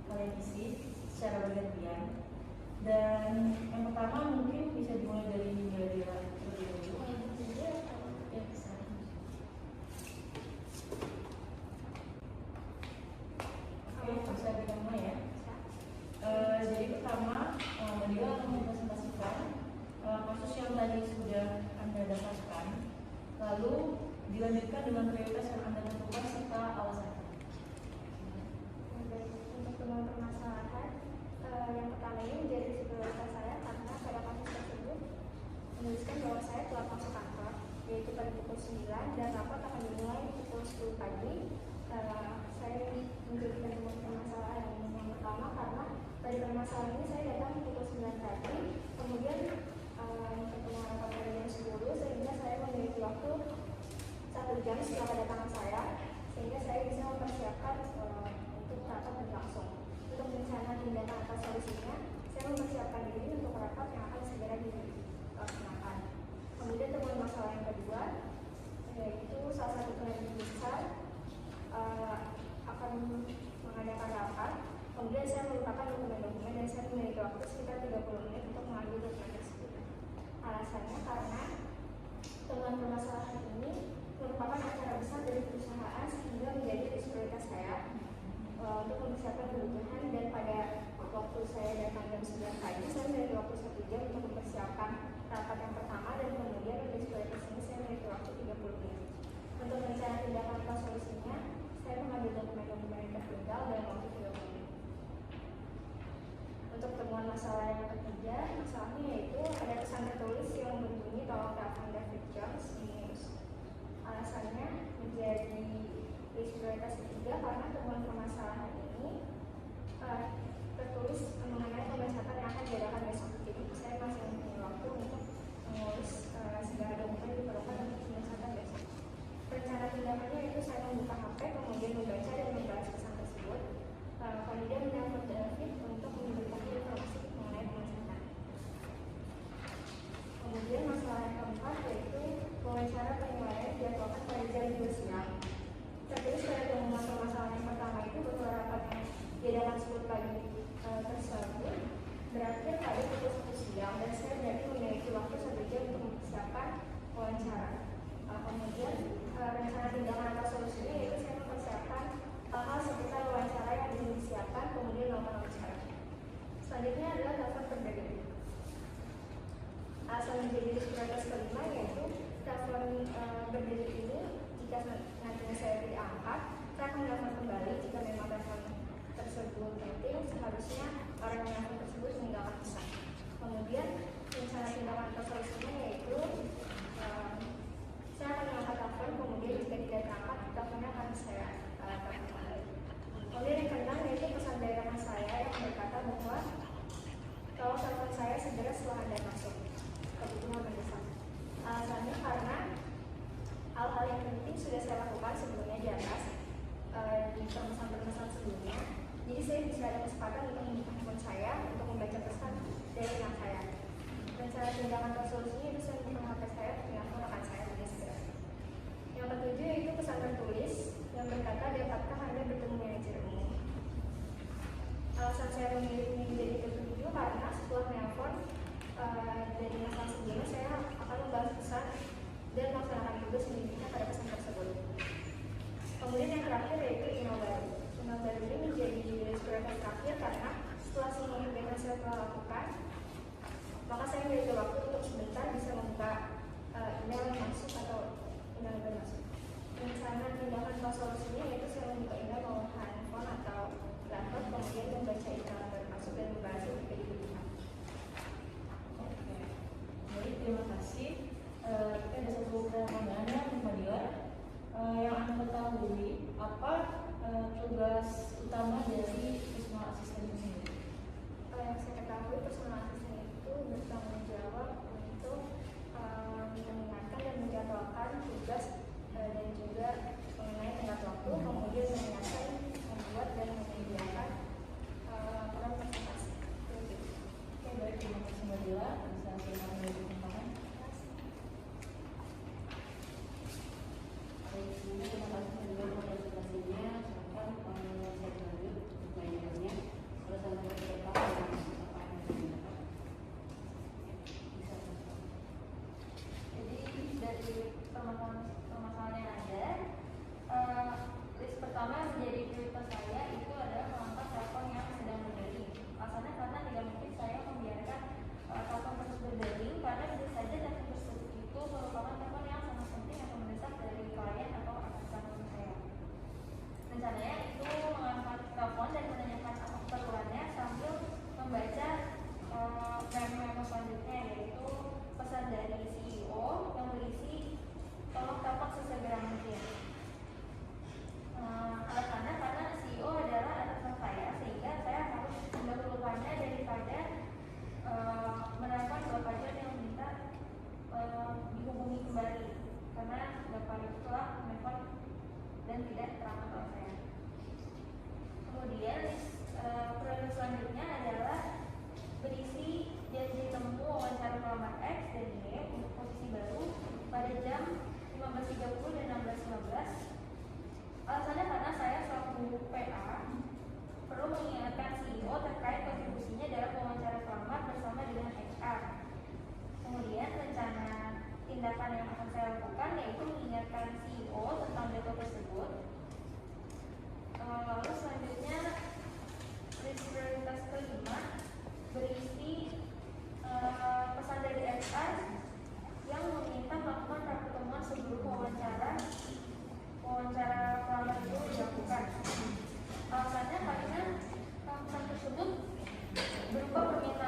Speaker 3: kalian isi secara bergantian. Dan yang pertama mungkin bisa dimulai dari Mbak Bila terlebih dahulu. Ya, bisa. Oke, bisa kita mulai ya. Jadi pertama, Mbak Bila akan mempresentasikan kasus yang tadi sudah Anda dapatkan, lalu dilanjutkan dengan prioritas yang Anda tentukan serta alasannya.
Speaker 2: Untuk temuan permasalahan, yang pertama ini menjadi prioritas saya karena pada kasus tersebut menuliskan bahwa saya telah masuk kantor, yaitu pada pukul 9 dan rapat akan dimulai pukul 10 pagi. Saya menjadikan temuan permasalahan yang pertama karena pada permasalahan ini saya datang pukul 9 pagi, kemudian pertemuan rapat pada jam 10 sehingga saya memiliki waktu 1 jam setelah kedatangan saya, sehingga saya bisa mempersiapkan untuk rapat berlangsung. Untuk rencana tindakan atas solusinya, saya mempersiapkan diri untuk rapat yang akan segera dilaksanakan. Kemudian temuan masalah yang kedua, yaitu salah satu klien besar akan mengadakan rapat. Kemudian saya melupakan dokumen-dokumen dan saya memiliki waktu sekitar 30 menit untuk mengambil dokumen tersebut. Alasannya karena temuan permasalahan ini merupakan acara besar dari perusahaan sehingga menjadi prioritas saya untuk mempersiapkan kebutuhan, dan pada waktu saya datang jam 9 pagi saya memiliki waktu 1 jam untuk mempersiapkan rapat yang pertama, dan kemudian untuk prioritas ini saya memiliki waktu 30 menit. Untuk rencana tindakan atau solusinya, saya mengambil dokumen-dokumen yang tertinggal dalam waktu 30 menit. Untuk temuan
Speaker 3: Masalah yang ketiga, masalahnya yaitu ada pesan tertulis yang berbunyi tolong telepon David Jones ini. Alasannya menjadi list prioritas ketiga karena temuan permasalahan ini tertulis mengenai pemecatan yang akan diadakan besok. Jadi saya masih mempunyai waktu untuk mengurus segala dokumen yang diperlukan untuk pemecatan besok. Rencana tindakannya itu saya membuka HP, kemudian membaca dan membahas pesan tersebut. Kemudian menelpon David untuk memberitahu informasi mengenai pemecatan. Kemudian masalah yang keempat yaitu wawancara penilaian dijadwalkan pada jam 2 siang. Tertulis pada pengumuman permasalahan yang pertama itu bahwa rapat yang diadakan 10 pagi tersebut berakhir pada pukul 1 siang dan saya berarti memiliki waktu 1 jam untuk mempersiapkan wawancara. Kemudian rencana tindakan atau solusinya yaitu saya mempersiapkan hal-hal seputar wawancara yang belum disiapkan, kemudian melakukan wawancara. Selanjutnya adalah telepon terdekat. Alasan menjadi prioritas kelima yaitu telepon berdetik ini jika nantinya saya tidak angkat, saya akan menelpon kembali jika memang telepon tersebut penting. Seharusnya orang yang menelpon tersebut meninggalkan pesan. Kemudian rencana tindakan atau solusinya yaitu saya akan mengangkat telepon, kemudian jika tidak terangkat, teleponnya akan saya telepon kembali. Kemudian yang keenam yaitu pesan dari rekan saya yang berkata bahwa tolong telepon saya segera setelah Anda masuk. Kebutuhan mendesak. Alasannya karena hal-hal yang penting sudah saya lakukan sebelumnya di atas di permasalahan-permasalahan sebelumnya. Jadi saya bisa ada kesempatan untuk membuka handphone saya untuk membaca pesan dari rekan saya. Rencana tindakan atau solusinya itu saya membuka HP saya untuk menelpon rekan saya dengan segera. Yang ketujuh yaitu pesan tertulis yang berkata dapatkah Anda bertemu manajer umum. Alasan saya memilih ini menjadi ketujuh karena setelah menelpon dari masalah sebelumnya saya akan membahas pesan dan melaksanakan tugas yang diberikan pada pesan tersebut. Kemudian yang terakhir yaitu email baru. Email baru ini menjadi list prioritas terakhir karena setelah semua kegiatan saya telah lakukan, maka saya memiliki waktu untuk sebentar bisa membuka email yang masuk atau email yang baru masuk. Rencana tindakan atau solusinya yaitu saya membuka email menggunakan handphone atau laptop, kemudian membaca email yang baru masuk dan membahas jika dibutuhkan.
Speaker 9: Baik, terima kasih. Kita ada satu pertanyaan yang Fadila. Yang Anda ketahui, apa tugas utama dari personal assistant ini?
Speaker 3: Yang saya ketahui, personal assistant itu bertanggung jawab untuk mengingatkan dan menjadwalkan tugas dan juga mengenai tenggat waktu, kemudian mengingatkan, membuat dan menyediakan program presentasi.
Speaker 9: Oke, baik, terima kasih Mbak Dila. Bisa silakan dari kesempatan. Baik, terima kasih juga untuk presentasinya. Silakan saya lanjut untuk lainnya. Kalau sampai ke depan apa yang didapat?
Speaker 2: Jadi dari permasalahan yang ada, list pertama yang menjadi prioritas saya itu adalah mengangkat telepon yang sedang berdering. Alasannya karena tidak mungkin saya membiarkan telepon terus berdering karena bisa saja telepon tersebut itu merupakan telepon yang sangat penting atau mendesak dari klien atau atasan saya. Rencananya itu mengangkat telepon dan menanyakan apa keperluannya sambil membaca memo selanjutnya yaitu pesan dari CEO yang berisi tolong telepon sesegera mungkin. Alasannya karena CEO adalah atasan saya sehingga saya harus mendahulukannya daripada menelepon Bapak John yang minta dihubungi kembali karena Bapak itu telah menelpon dan tidak terangkat oleh saya. Kemudian prioritas selanjutnya adalah berisi janji temu wawancara pelamar X dan Y untuk posisi baru pada jam 15.30 dan 16.15. Alasannya karena saya selaku PA perlu mengingatkan CEO terkait kontribusinya dalam wawancara pelamar bersama dengan HR. Kemudian rencana tindakan yang akan saya lakukan yaitu mengingatkan CEO tentang data tersebut. Lalu selanjutnya list prioritas kelima berisi pesan dari HR yang meminta melakukan pertemuan sebelum wawancara pelamar itu dilakukan. Alasannya karena pesan tersebut berupa permintaan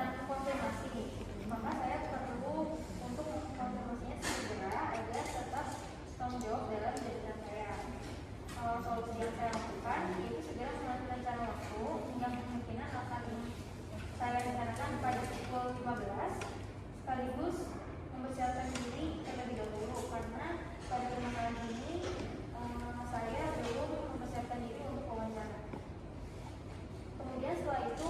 Speaker 2: 2015 sekaligus mempersiapkan diri terlebih dahulu karena pada kenakalan ini saya belum mempersiapkan diri untuk wawancara. Kemudian setelah itu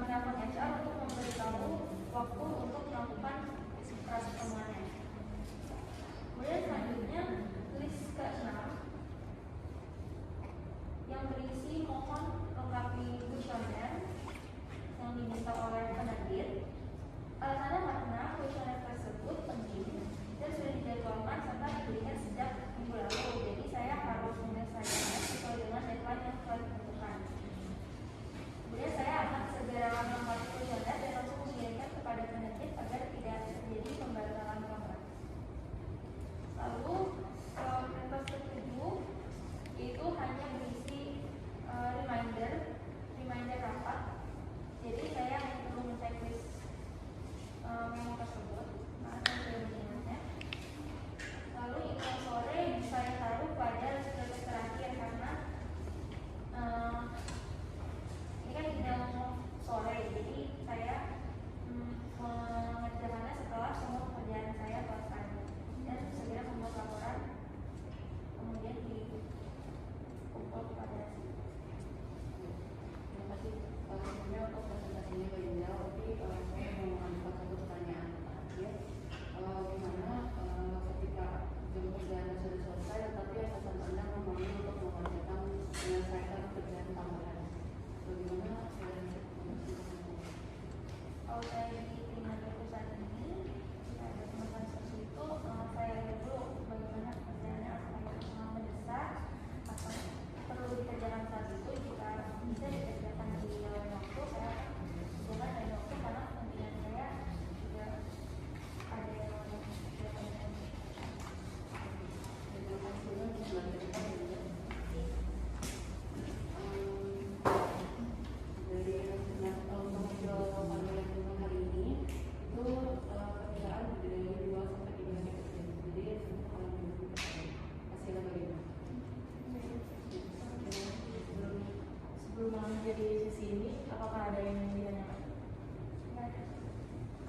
Speaker 2: menelpon HR untuk memberitahu waktu untuk melakukan proses pertemuannya. Kemudian selanjutnya list ke-6 yang berisi mohon lengkapi kuesioner yang diminta oleh penerbit. Alasannya karena kuesioner tersebut penting dan sudah dijadwalkan serta diberikan sejak minggu lalu. Jadi saya harus menyelesaikannya sesuai dengan deadline yang telah ditentukan. Kemudian saya akan segera melengkapi kuesioner dan langsung mengirimkan kepada penerbit agar tidak terjadi pembatalan kontrak. Lalu prioritas ke-7 itu hanya berisi reminder rapat. Jadi saya hanya perlu men-checklist memo tersebut. Nah, saya sudah mengingatnya. Lalu email sore saya taruh pada tugas terakhir karena ini kan email sore, jadi saya mengerjakannya setelah semua pekerjaan saya selesai dan segera membuat laporan kemudian dikumpul kepada
Speaker 14: Terima kasih. Sebenarnya untuk presentasinya Mbak Yunda, tapi saya mau mengajukan satu pertanyaan terakhir. Gimana ketika jam kerjaan sudah selesai, tetapi atasan Anda memanggil untuk mengerjakan menyelesaikan pekerjaan tambahan? Bagaimana
Speaker 2: kalau saya diterima di perusahaan ini, jika ada teman-teman seperti itu, saya lihat dulu bagaimana pekerjaannya, apakah mendesak atau perlu dikerjakan saat itu. Jika bisa dikerjakan di lain waktu, saya kerjakan lain waktu karena kepentingan saya juga ada yang dikerjakan.
Speaker 4: Sebelum mengambil di sisi ini, apakah ada yang ditanyakan?
Speaker 2: Tidak ada.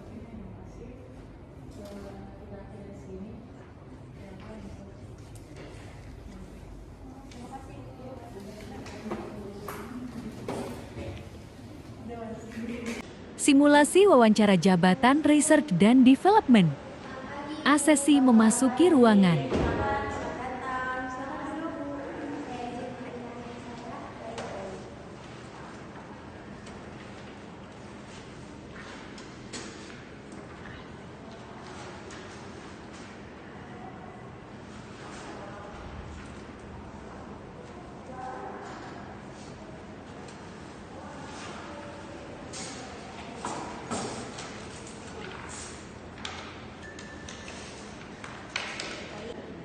Speaker 4: Oke, terima kasih. Kita akhiri di sini.
Speaker 2: Terima kasih.
Speaker 1: Simulasi wawancara jabatan Research dan Development. Asesi memasuki ruangan.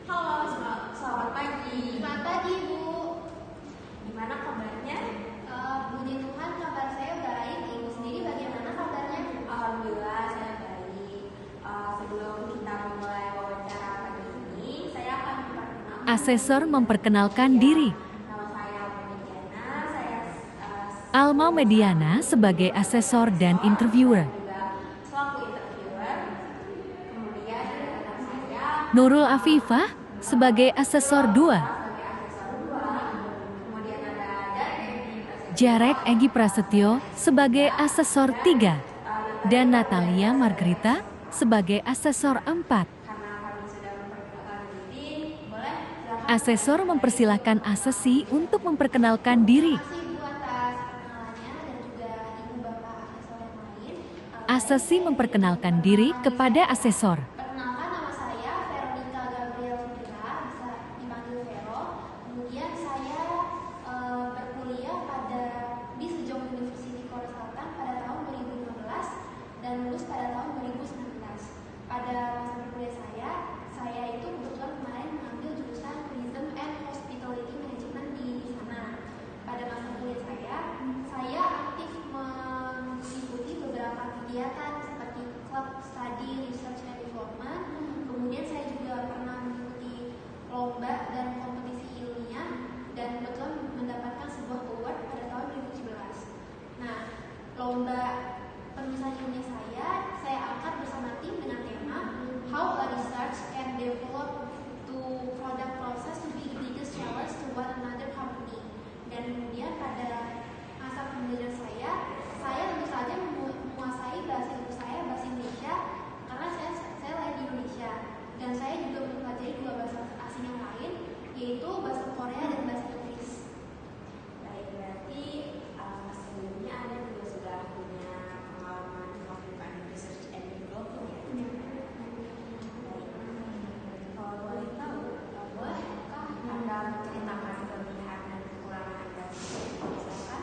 Speaker 15: Halo, selamat pagi. Selamat pagi, Bu. Gimana kabarnya? Puji Tuhan, kabar saya baik. Ibu sendiri bagaimana kabarnya? Alhamdulillah, saya baik. Sebelum kita memulai wawancara pagi ini, saya akan memperkenalkan.
Speaker 1: Asesor memperkenalkan diri.
Speaker 15: Nama saya Mediana. Saya
Speaker 1: Alma Mediana sebagai asesor dan interviewer.
Speaker 15: juga selaku interviewer. Kemudian rekan saya
Speaker 1: Nurul Afifah sebagai asesor 2.
Speaker 15: kemudian ada
Speaker 1: Jarek Egi Prasetyo sebagai asesor 3. Dan Natalia Margarita sebagai asesor 4. Asesor mempersilahkan asesi untuk memperkenalkan diri. Asesi memperkenalkan diri kepada asesor.
Speaker 15: Perkenalkan, nama saya Veronica Gabriel Fitra, bisa dipanggil Vero. Kemudian saya berkuliah di Sejong University Korea Selatan pada tahun 2015 dan lulus pada tahun 2019. Pada masa berkuliah saya itu kebetulan kemarin mengambil jurusan Tourism and Hospitality Management di sana. Pada masa kuliah saya aktif mengikuti beberapa kegiatan seperti club study, research and development. Kemudian saya juga pernah mengikuti lomba dan kompetisi ilmiah dan kebetulan mendapatkan sebuah award pada tahun 2017. Nah, lomba penulisan ilmiah saya angkat bersama tim dengan tema How a Research Can Develop to Product Process to be the Biggest Challenge to One Another Company. Dan kemudian pada masa pembelajaran saya tentu saja menguasai bahasa ibu saya, bahasa Indonesia, karena saya lahir di Indonesia. Dan saya juga mempelajari 2 bahasa asing yang lain, yaitu bahasa Korea dan bahasa Inggris.
Speaker 9: Baik, berarti sebelumnya Anda juga sudah punya pengalaman melakukan research and development ya? Baik. Kalau boleh tahu, bolehkah Anda menceritakan kelebihan dan kekurangan Anda? Misalkan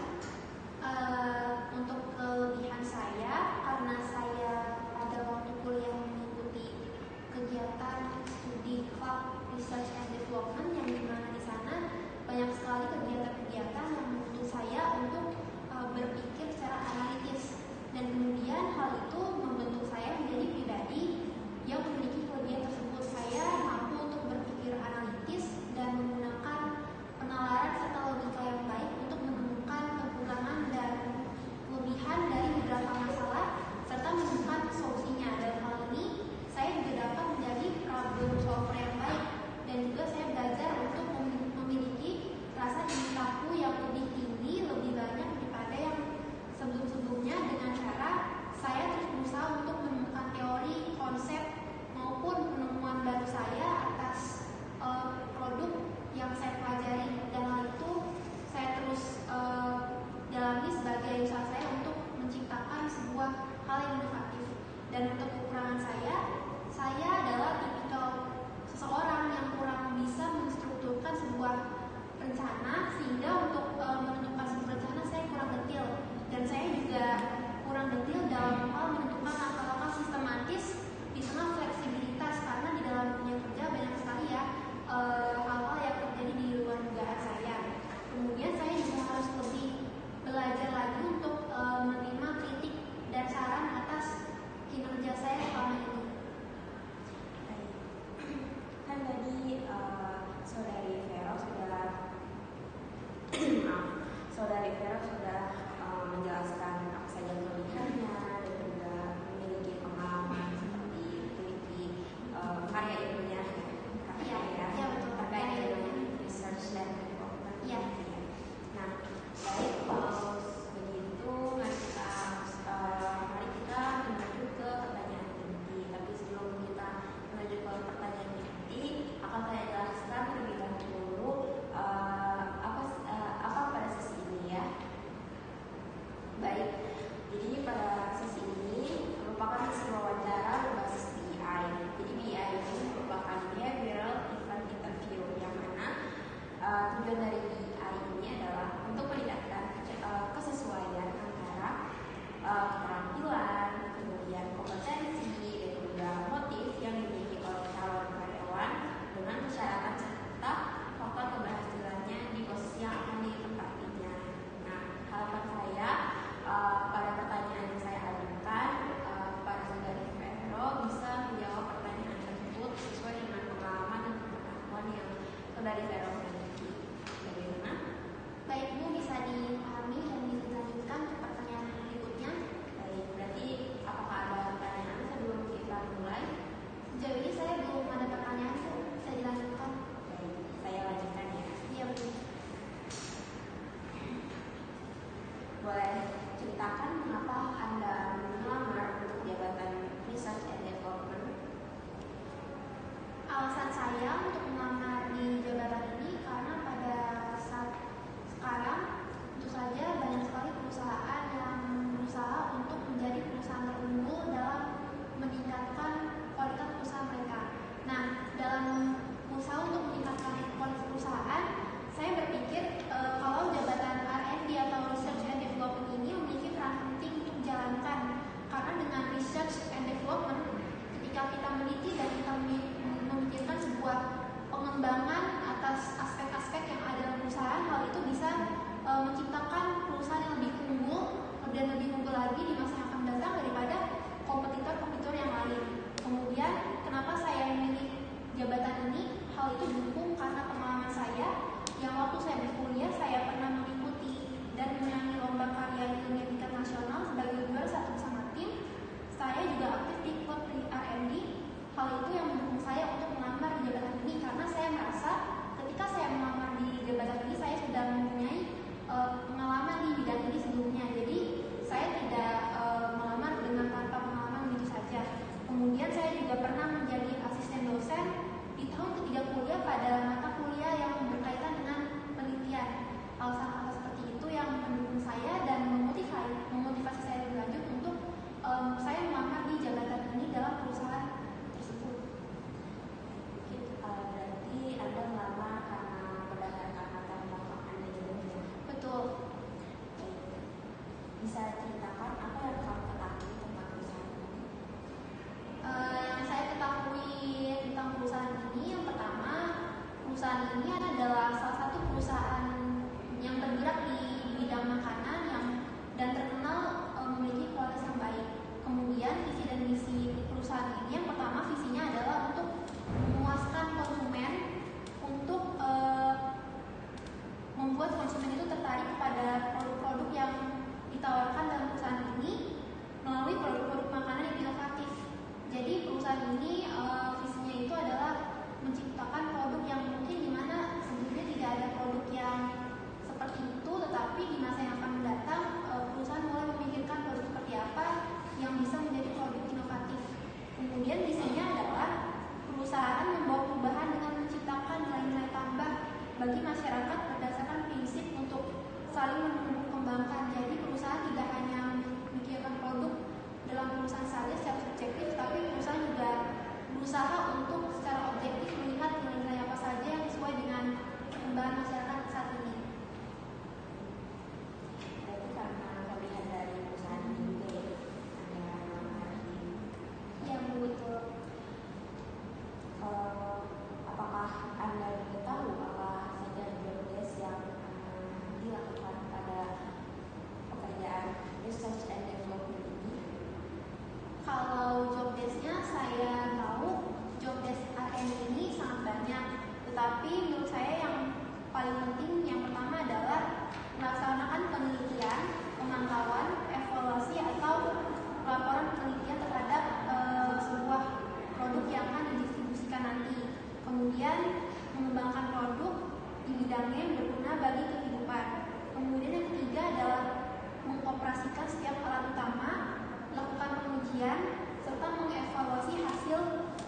Speaker 15: pengujian, serta mengevaluasi hasil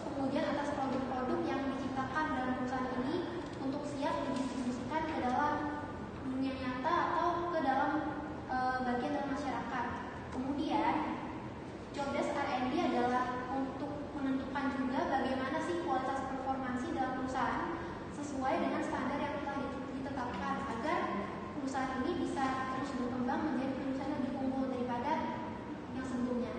Speaker 15: pengujian atas produk-produk yang diciptakan dalam perusahaan ini untuk siap didistribusikan ke dalam dunia nyata atau ke dalam bagian dalam masyarakat. Kemudian job desk R&D adalah untuk menentukan juga bagaimana sih kualitas performansi dalam perusahaan sesuai dengan standar yang telah ditetapkan agar perusahaan ini bisa terus berkembang menjadi perusahaan yang lebih unggul daripada yang sebelumnya.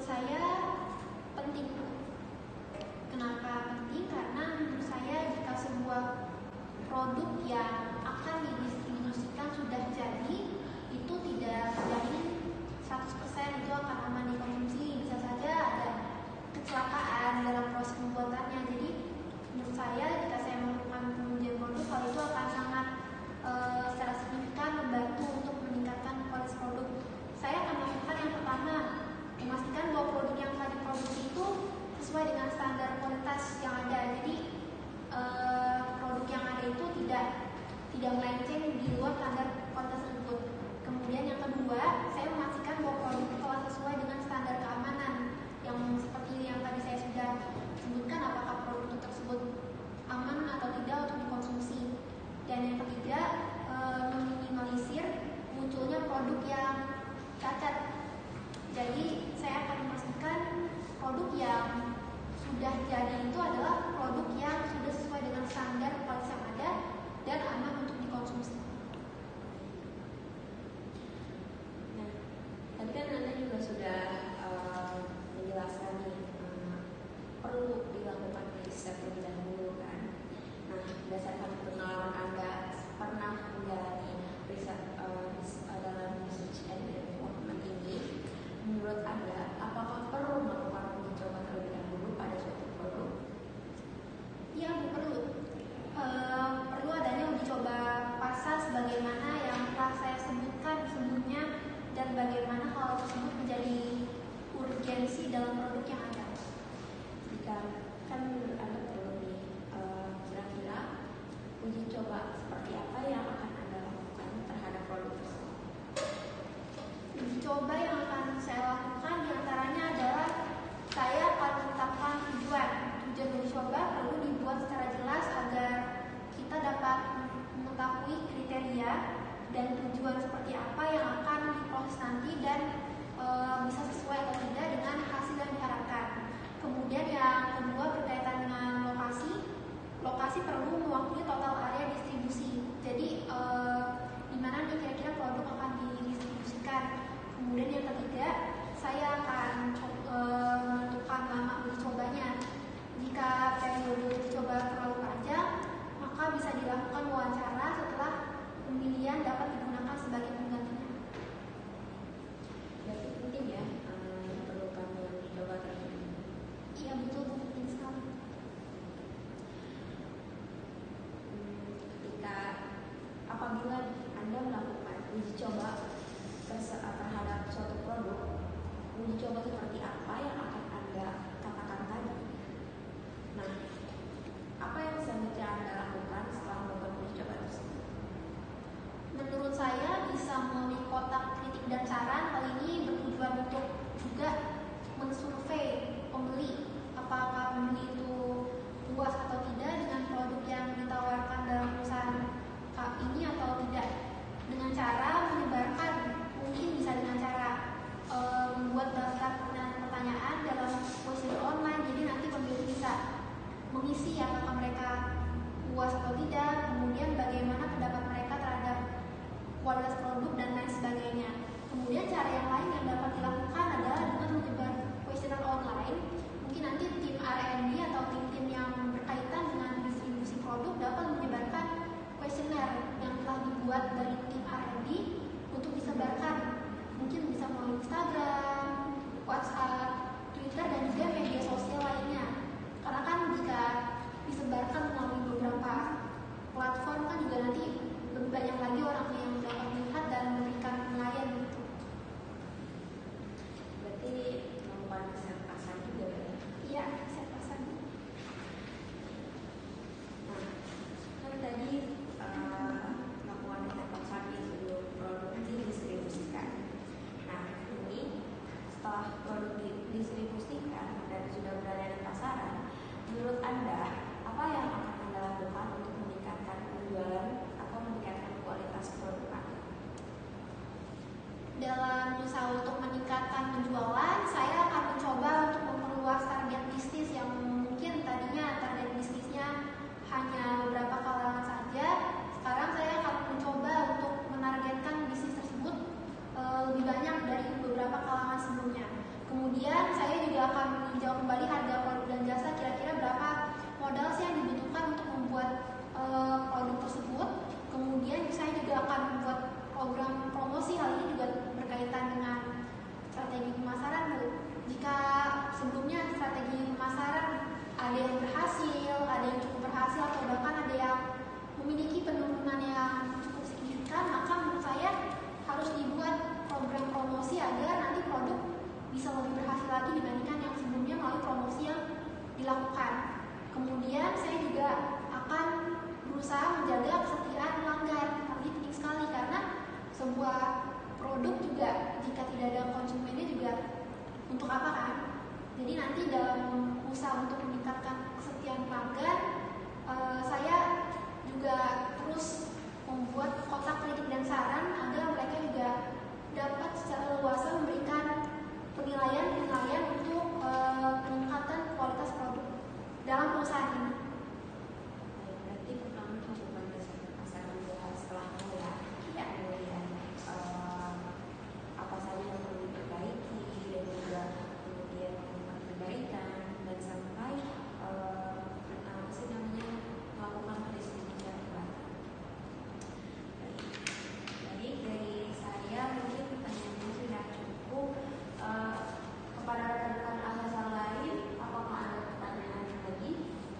Speaker 15: menurut saya penting. Kenapa penting? Karena menurut saya jika sebuah produk yang akan didistribusikan sudah jadi, itu tidak terjamin 100% itu akan aman dikonsumsi. Bisa saja ada kecelakaan dalam proses pembuatannya. Jadi menurut saya jika saya melakukan pengujian produk, hal itu akan sangat secara signifikan membantu untuk meningkatkan kualitas produk. Saya akan melakukan yang pertama, memastikan bahwa produk yang telah diproduksi itu sesuai dengan standar kualitas yang ada. Jadi produk yang ada itu tidak melenceng di luar standar kualitas tersebut. Kemudian yang kedua, saya memastikan bahwa produk itu telah sesuai dengan standar keamanan yang seperti yang tadi saya sudah sebutkan, apakah produk tersebut aman atau tidak untuk dikonsumsi. Dan yang ketiga, meminimalisir munculnya produk yang cacat. Jadi saya akan memastikan produk yang sudah jadi itu adalah produk yang sudah sesuai dengan standar kualitas yang ada dan aman untuk dikonsumsi.
Speaker 16: Nah, tadi kan Anda juga sudah menjelaskan nih perlu dilakukan riset terlebih dahulu kan. Nah, berdasarkan pengalaman Anda pernah menjalani riset dalam research and development ini, menurut Anda apakah perlu melakukan uji coba terlebih dahulu pada suatu produk?
Speaker 15: Iya, perlu. Perlu adanya uji coba pasar sebagaimana yang telah saya sebutkan sebelumnya, dan bagaimana hal tersebut menjadi urgensi dalam produk yang ada.
Speaker 16: Jika kan menurut Anda perlu nih, kira-kira uji coba seperti apa yang akan Anda lakukan terhadap produk tersebut?
Speaker 15: Uji coba yang akan saya lakukan diantaranya adalah saya akan menetapkan tujuan uji coba perlu dibuat secara jelas agar kita dapat mengetahui kriteria dan tujuan seperti apa yang akan diproses nanti dan bisa sesuai atau tidak dengan hasil yang diharapkan. Kemudian yang kedua berkaitan dengan lokasi perlu mewakili total area distribusi. Jadi di mana nih kira-kira produk akan didistribusikan. Kemudian yang ketiga, saya akan menentukan lama uji cobanya. Jika periode uji coba terlalu panjang, maka bisa dilakukan wawancara setelah pemilihan dapat digunakan sebagai penggantinya.
Speaker 16: Berarti penting ya memerlukan uji coba terlebih dahulu.
Speaker 15: Iya, betul, penting sekali.
Speaker 16: Ketika apabila Anda melakukan uji coba terhadap suatu produk, uji coba seperti apa yang akan Anda katakan tadi? Nah, apa yang selanjutnya Anda lakukan setelah melakukan uji coba tersebut?
Speaker 15: Menurut saya bisa melalui kotak kritik dan saran. Hal ini bertujuan untuk juga mensurvei pembeli, apakah pembeli itu puas atau tidak dengan produk yang ditawarkan dalam perusahaan ini atau tidak, dengan cara menyebarkan, mungkin bisa dengan cara membuat daftar pertanyaan dalam kuesioner online. Jadi nanti pembeli bisa mengisi apakah mereka puas atau tidak, kemudian bagaimana pendapat mereka terhadap kualitas produk dan lain sebagainya. Kemudian cara yang lain yang dapat dilakukan adalah dengan menyebar kuesioner online. Mungkin nanti tim R&D atau tim-tim yang berkaitan dengan distribusi produk dapat menyebarkan kuesioner yang telah dibuat dari tim R&D untuk disebarkan. Mungkin bisa melalui Instagram, WhatsApp, Twitter, dan juga media sosial lainnya. Karena kan jika disebarkan melalui beberapa platform kan juga nanti lebih banyak lagi orang yang dapat melihat dan memberikan penilaian gitu. Jadi nanti dalam usaha untuk meningkatkan kesetiaan pelanggan, saya juga terus membuat kotak kritik dan saran agar mereka juga dapat secara leluasa memberikan penilaian untuk peningkatan kualitas produk dalam perusahaan ini.
Speaker 16: Berarti pertama coba pasar setelah tahu ya, kemudian apa saja yang perlu diperbaiki dan juga kemudian melakukan perbaikan dan sampai apa sih namanya melakukan pendistribusian ke Batam. Baik, dari saya mungkin pertanyaannya sudah cukup. Kepada rekan-rekan asesor lain, apakah ada pertanyaan lagi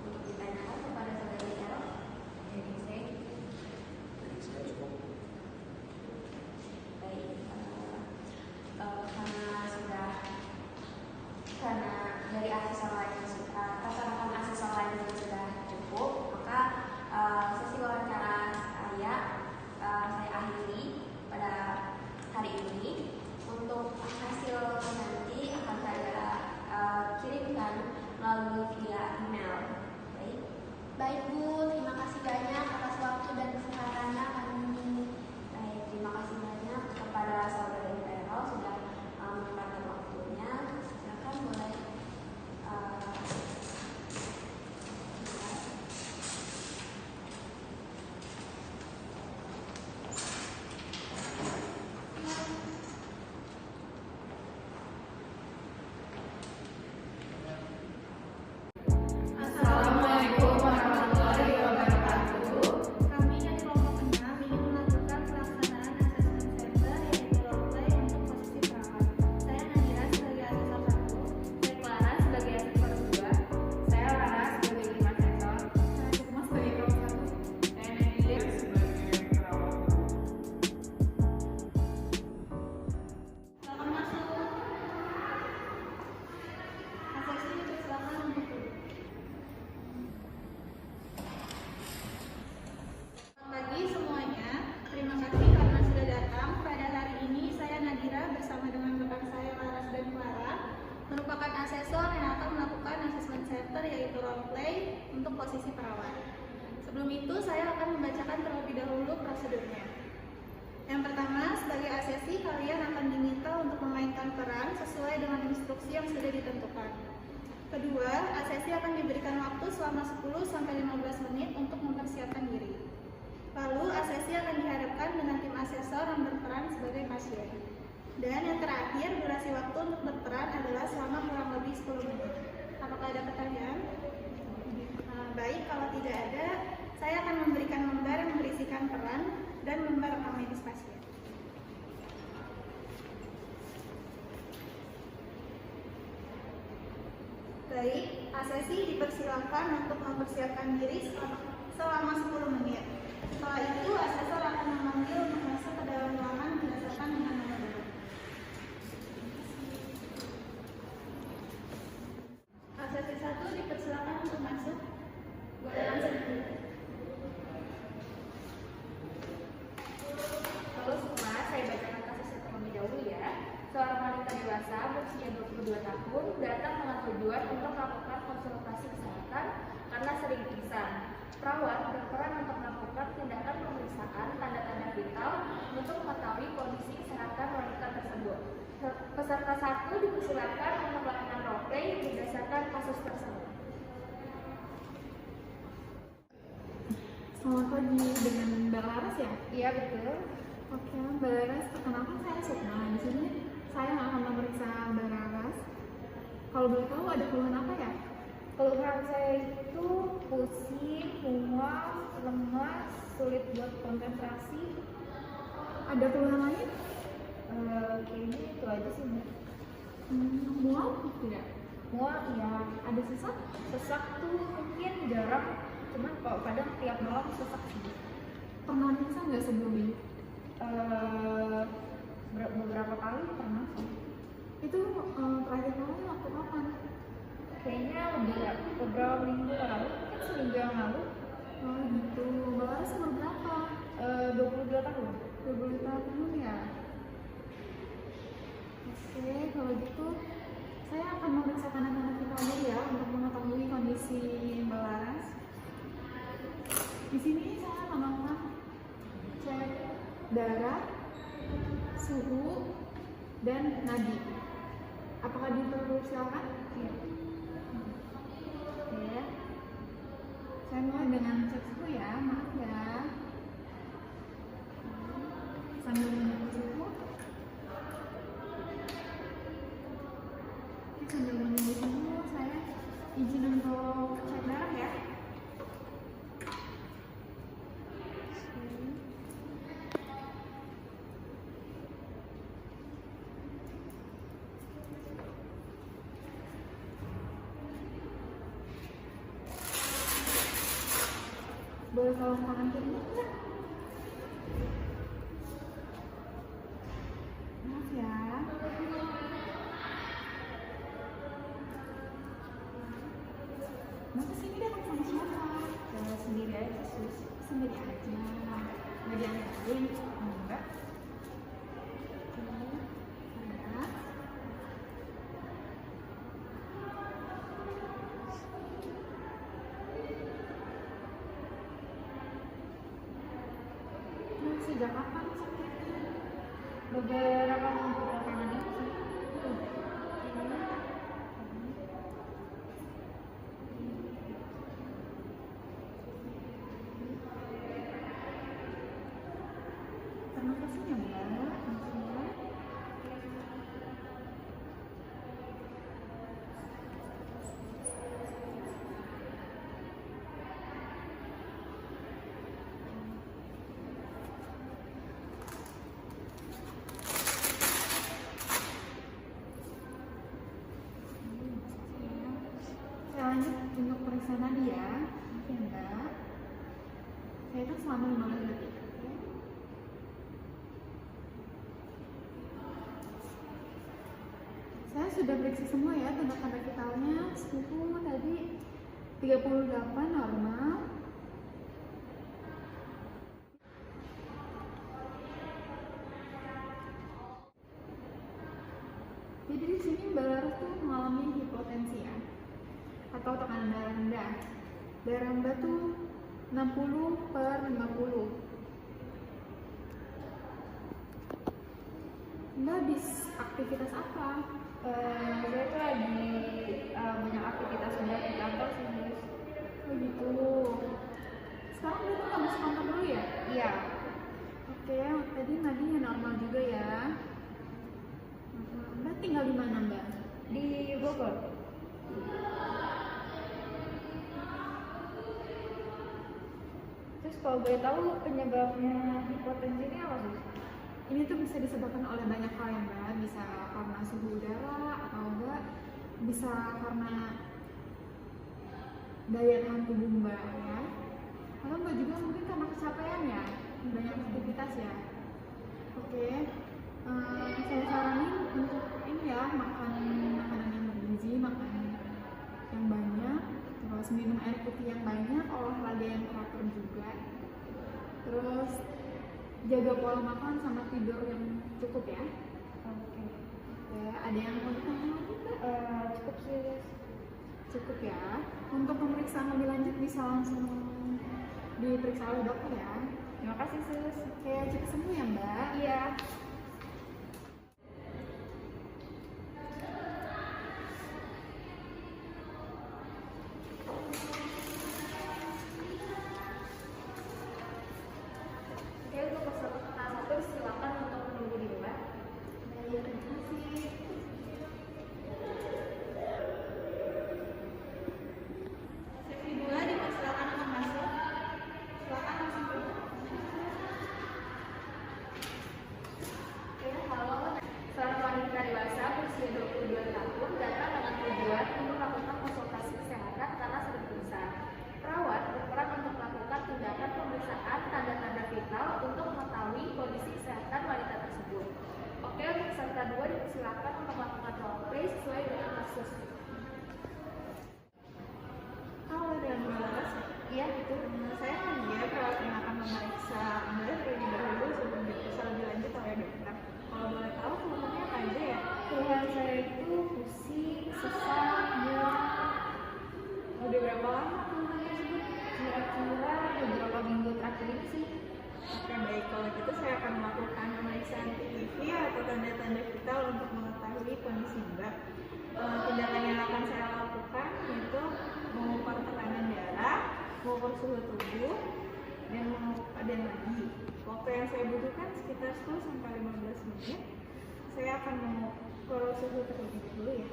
Speaker 16: untuk ditanyakan kepada saudari Ero? Dari saya cukup. Baik, karena dari asesor lain rekan-rekan asesor lain sudah cukup, maka sesi wawancara saya akhiri pada hari ini. Untuk hasil nanti akan saya kirimkan melalui via email.
Speaker 15: Baik Bu, terima kasih banyak atas waktu dan kesempatannya hari ini.
Speaker 16: Baik, terima kasih banyak kepada saudari Vero sudah menyempatkan waktunya. Silakan boleh.
Speaker 6: Assalamualaikum warahmatullahi wabarakatuh. Kami dari kelompok 6 ingin melakukan pelaksanaan asesmen center yaitu role-play untuk posisi perawat. Saya Nadira sebagai asesor 1, saya Clara sebagai asesor 2, saya Rara sebagai tim asesor, saya Sukma sebagai perawat 1, saya Nadia sebagai perawat 2. Selamat masuk. Asesmen dipersilakan untuk duduk. Selamat pagi semuanya, terima kasih karena sudah datang. Pada hari ini saya Nadira bersama dengan rekan saya Laras dan Clara merupakan asesor yang akan melakukan asesmen center yaitu role play untuk posisi perawat. Sebelum itu saya akan membacakan terlebih dahulu prosedurnya. Yang pertama, sebagai asesi kalian akan diminta untuk memainkan peran sesuai dengan instruksi yang sudah ditentukan. Kedua, asesi akan diberikan waktu selama 10-15 menit untuk mempersiapkan diri. Lalu, asesi akan dihadapkan dengan tim asesor yang berperan sebagai pasien. Dan yang terakhir, durasi waktu untuk berperan adalah selama kurang lebih 10 menit. Apakah ada pertanyaan? Baik, kalau tidak ada, saya akan memberikan lembar yang berisikan peran dan lembar rekam medis pasien. Baik, asesi dipersilakan untuk mempersiapkan diri selama 10 menit. Setelah itu, asesor akan memanggil untuk masuk ke dalam ruangan berdasarkan dengan nomor urut. Asesi 1 dipersilakan untuk masuk. Boleh langsung.
Speaker 17: Halo semua, saya bacakan kasusnya terlebih dahulu ya. Seorang wanita dewasa berusia 22 tahun datang dengan tujuan untuk melakukan konsultasi kesehatan karena sering pingsan. Perawat berperan untuk melakukan tindakan pemeriksaan tanda-tanda vital untuk mengetahui kondisi kesehatan wanita tersebut. Peserta 1 dipersilakan untuk melakukan role-play berdasarkan kasus tersebut.
Speaker 6: Selamat pagi, dengan Mbak Laras ya?
Speaker 17: Iya betul.
Speaker 6: Oke, Mbak Laras, perkenalkan saya Sukma. Di sini saya akan memeriksa Mbak Laras. Kalau boleh tahu ada keluhan apa ya?
Speaker 17: Keluhan saya itu pusing, mual, lemas, sulit buat konsentrasi.
Speaker 6: Ada keluhan lain?
Speaker 17: Kayaknya itu aja sih Mbak.
Speaker 6: Mual tidak?
Speaker 17: Mual iya.
Speaker 6: Ada sesak?
Speaker 17: Sesak tuh mungkin jarang, cuman kalau kadang tiap malam sesak sih.
Speaker 6: Pernah pingsan nggak sebelum ini?
Speaker 17: Beberapa kali pernah sih.
Speaker 6: Itu terakhir kali waktu kapan?
Speaker 17: Kayaknya beberapa minggu lalu, mungkin seminggu yang lalu.
Speaker 6: Oh gitu. Mbak Laras umur berapa?
Speaker 17: 22 tahun.
Speaker 6: 22 tahun ya? Oke, kalau gitu saya akan memeriksa tanda-tanda darah, suhu, dan nadi. Apakah dipersilakan? Iya. Oke. Saya mulai dengan cek suhu ya, maaf ya. Sambil menunggu suhu. Sambil menunggu suhu, saya izin untuk cek darah ya. Boleh tolong tangan kiri enggak? Maaf ya. Mau kesini datang sama siapa? Sendiri aja, Sus. Sendiri aja. Nggak diantarin? Enggak. Sejak kapan sakitnya? Beberapa minggu belakangan ini sih. Pernafasannya Mbak, lanjut untuk periksa nadi ya. Oke Mbak. Saya hitung selama 15 detik. Oke. Saya sudah periksa semua ya tanda-tanda vitalnya. Suhu tadi 38 normal. Jadi di sini Mbak Laras tuh mengalami hipotensi ya, atau tekanan darah rendah. Darah rendah tuh 60/50. Mbak habis aktivitas apa?
Speaker 17: Saya tuh lagi banyak aktivitas juga di kantor sih, Miss.
Speaker 6: Oh gitu. Sekarang berarti nggak masuk kantor dulu ya?
Speaker 17: Iya.
Speaker 6: Oke, tadi nadinya normal juga ya. Mbak tinggal di mana Mbak?
Speaker 17: Di Bogor. Terus kalau boleh tahu penyebabnya hipotensi ini apa sih?
Speaker 6: Ini tuh bisa disebabkan oleh banyak hal ya Mbak. Bisa karena suhu udara atau enggak bisa karena daya tahan tubuh Mbak ya. Atau Mbak juga mungkin karena kecapean ya, banyak aktivitas ya. Oke. Saya saranin untuk ini ya, makan makanan yang bergizi, makan yang banyak, terus minum air putih yang banyak, olahraga yang teratur juga, terus jaga pola makan sama tidur yang cukup ya. Oke. Ada yang mau ditanya lagi Mbak?
Speaker 17: Cukup sih.
Speaker 6: Cukup ya. Untuk pemeriksaan lebih lanjut bisa langsung diperiksa oleh dokter ya.
Speaker 17: Terima kasih Sus.
Speaker 6: Oke, cepat sembuh ya Mbak.
Speaker 17: Iya.
Speaker 6: Oke, untuk peserta 1 silakan untuk menunggu di luar. Baik, terima kasih. Sesi 2 dipersilakan untuk masuk. Silakan langsung masuk. Oke, halo. Seorang wanita dewasa berusia 22 tahun datang dengan tujuan untuk melakukan konsultasi kesehatan karena sedang gelisah. Perawat berperan untuk melakukan tindakan pemeriksaan tanda-tanda vital untuk mengetahui kondisi kesehatan wanita tersebut. Oke, untuk peserta 2 dipersilakan untuk melakukan role play sesuai dengan kasus. Halo, dengan Laras. Iya, itu saya Nadia, perawat yang akan memeriksa Anda terlebih dahulu sebelum diperiksa lebih lanjut oleh dokter. Kalau boleh tahu keluhannya apa aja ya? Keluhan saya itu pusing, sesak, mual. Udah berapa lama keluhan tersebut? Kira-kira beberapa minggu terakhir ini sih. Oke, baik, kalau gitu itu saya akan melakukan pemeriksaan PIV atau tanda-tanda vital untuk mengetahui kondisi Mbak. Tindakan yang akan saya lakukan yaitu mengukur tekanan darah, mengukur suhu tubuh, dan lagi. Waktu yang saya butuhkan sekitar 10-15 menit. Saya akan mengukur suhu terlebih dahulu ya.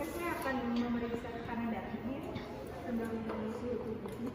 Speaker 6: Saya akan memeriksa tekanan darahnya sambil mengukur suhu tubuhnya.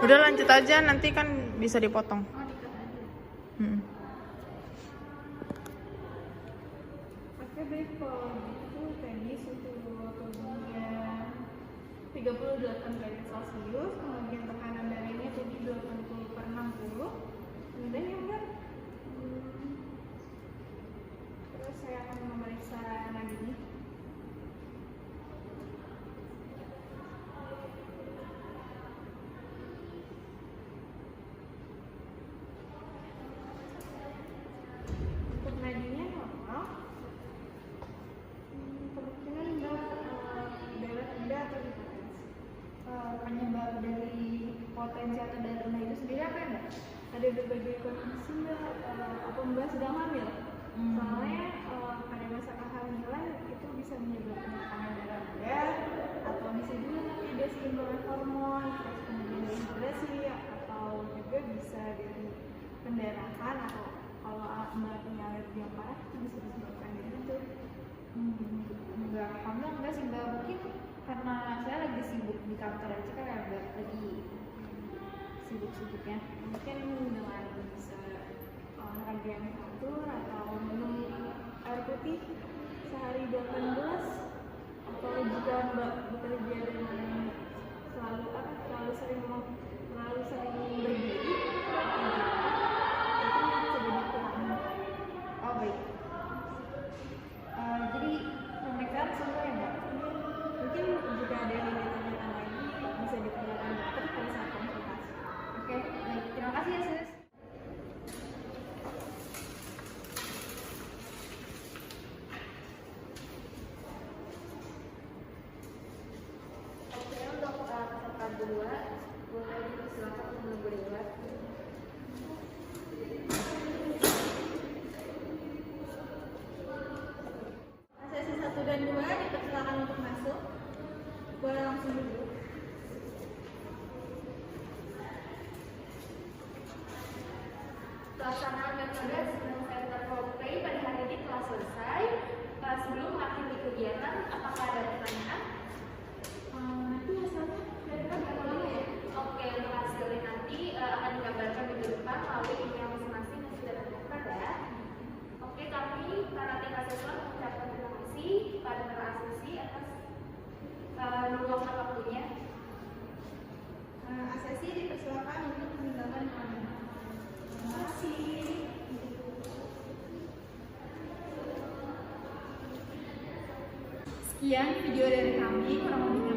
Speaker 18: Udah lanjut aja, nanti kan bisa dipotong.
Speaker 6: Oke baik, kalau gitu tadi suhu tubuhnya 38 derajat Celcius, kemudian tekanan darahnya tadi 80/60. Kemudian ya Mbak, terus saya akan memeriksa nadinya. Nadinya normal, kemungkinan Mbak darah rendah atau hipertensi. Penyebab dari potensi atau darah rendah itu sendiri apa ya Mbak? Ada berbagai kondisi Mbak, apa Mbak sedang hamil? Soalnya pada masa kehamilan itu bisa menyebabkan tekanan darah rendah, atau bisa juga nanti ada stimulus hormon, terus kemudian dehidrasi, atau juga bisa dari pendarahan, atau kalau Mbak punya alergi yang parah itu bisa disebabkan dari itu.
Speaker 13: Enggak, hamil enggak sih Mbak, mungkin karena saya lagi sibuk di kantor aja kan ya Mbak, lagi sibuk-sibuknya.
Speaker 6: Mungkin dengan bisa olahraga yang teratur atau minum air putih sehari 2 gelas, atau jika Mbak bekerja dengan selalu sering berdiri,
Speaker 13: Oh baik. Jadi pemeriksaan semua ya Mbak?
Speaker 6: Mungkin jika ada yang ditanyakan lagi bisa ditanyakan dokter pada saat konsultasi.
Speaker 13: Oke, baik. Terima kasih ya Sis.
Speaker 15: Oke, untuk peserta kedua, boleh disilakan menunggu di luar.
Speaker 6: Sesi 1 dan 2 dipersilakan untuk masuk. Boleh langsung duduk.
Speaker 17: Pelaksanaan metode Assessment Center Role-Play pada hari ini telah selesai. Sebelum mengakhiri kegiatan, apakah ada pertanyaan?
Speaker 6: Nanti hasilnya dari berapa lama ya?
Speaker 17: Oke, untuk hasilnya nanti akan digambarkan minggu depan melalui email masing-masing yang sudah terdaftar ya. Oke, kami para tim asesor mengucapkan terima kasih kepada para asesi atas meluangkan waktunya.
Speaker 6: Asesi dipersilakan untuk meninggalkan ruangan. Terima kasih.
Speaker 3: Sekian video dari kami, kurang lebihnya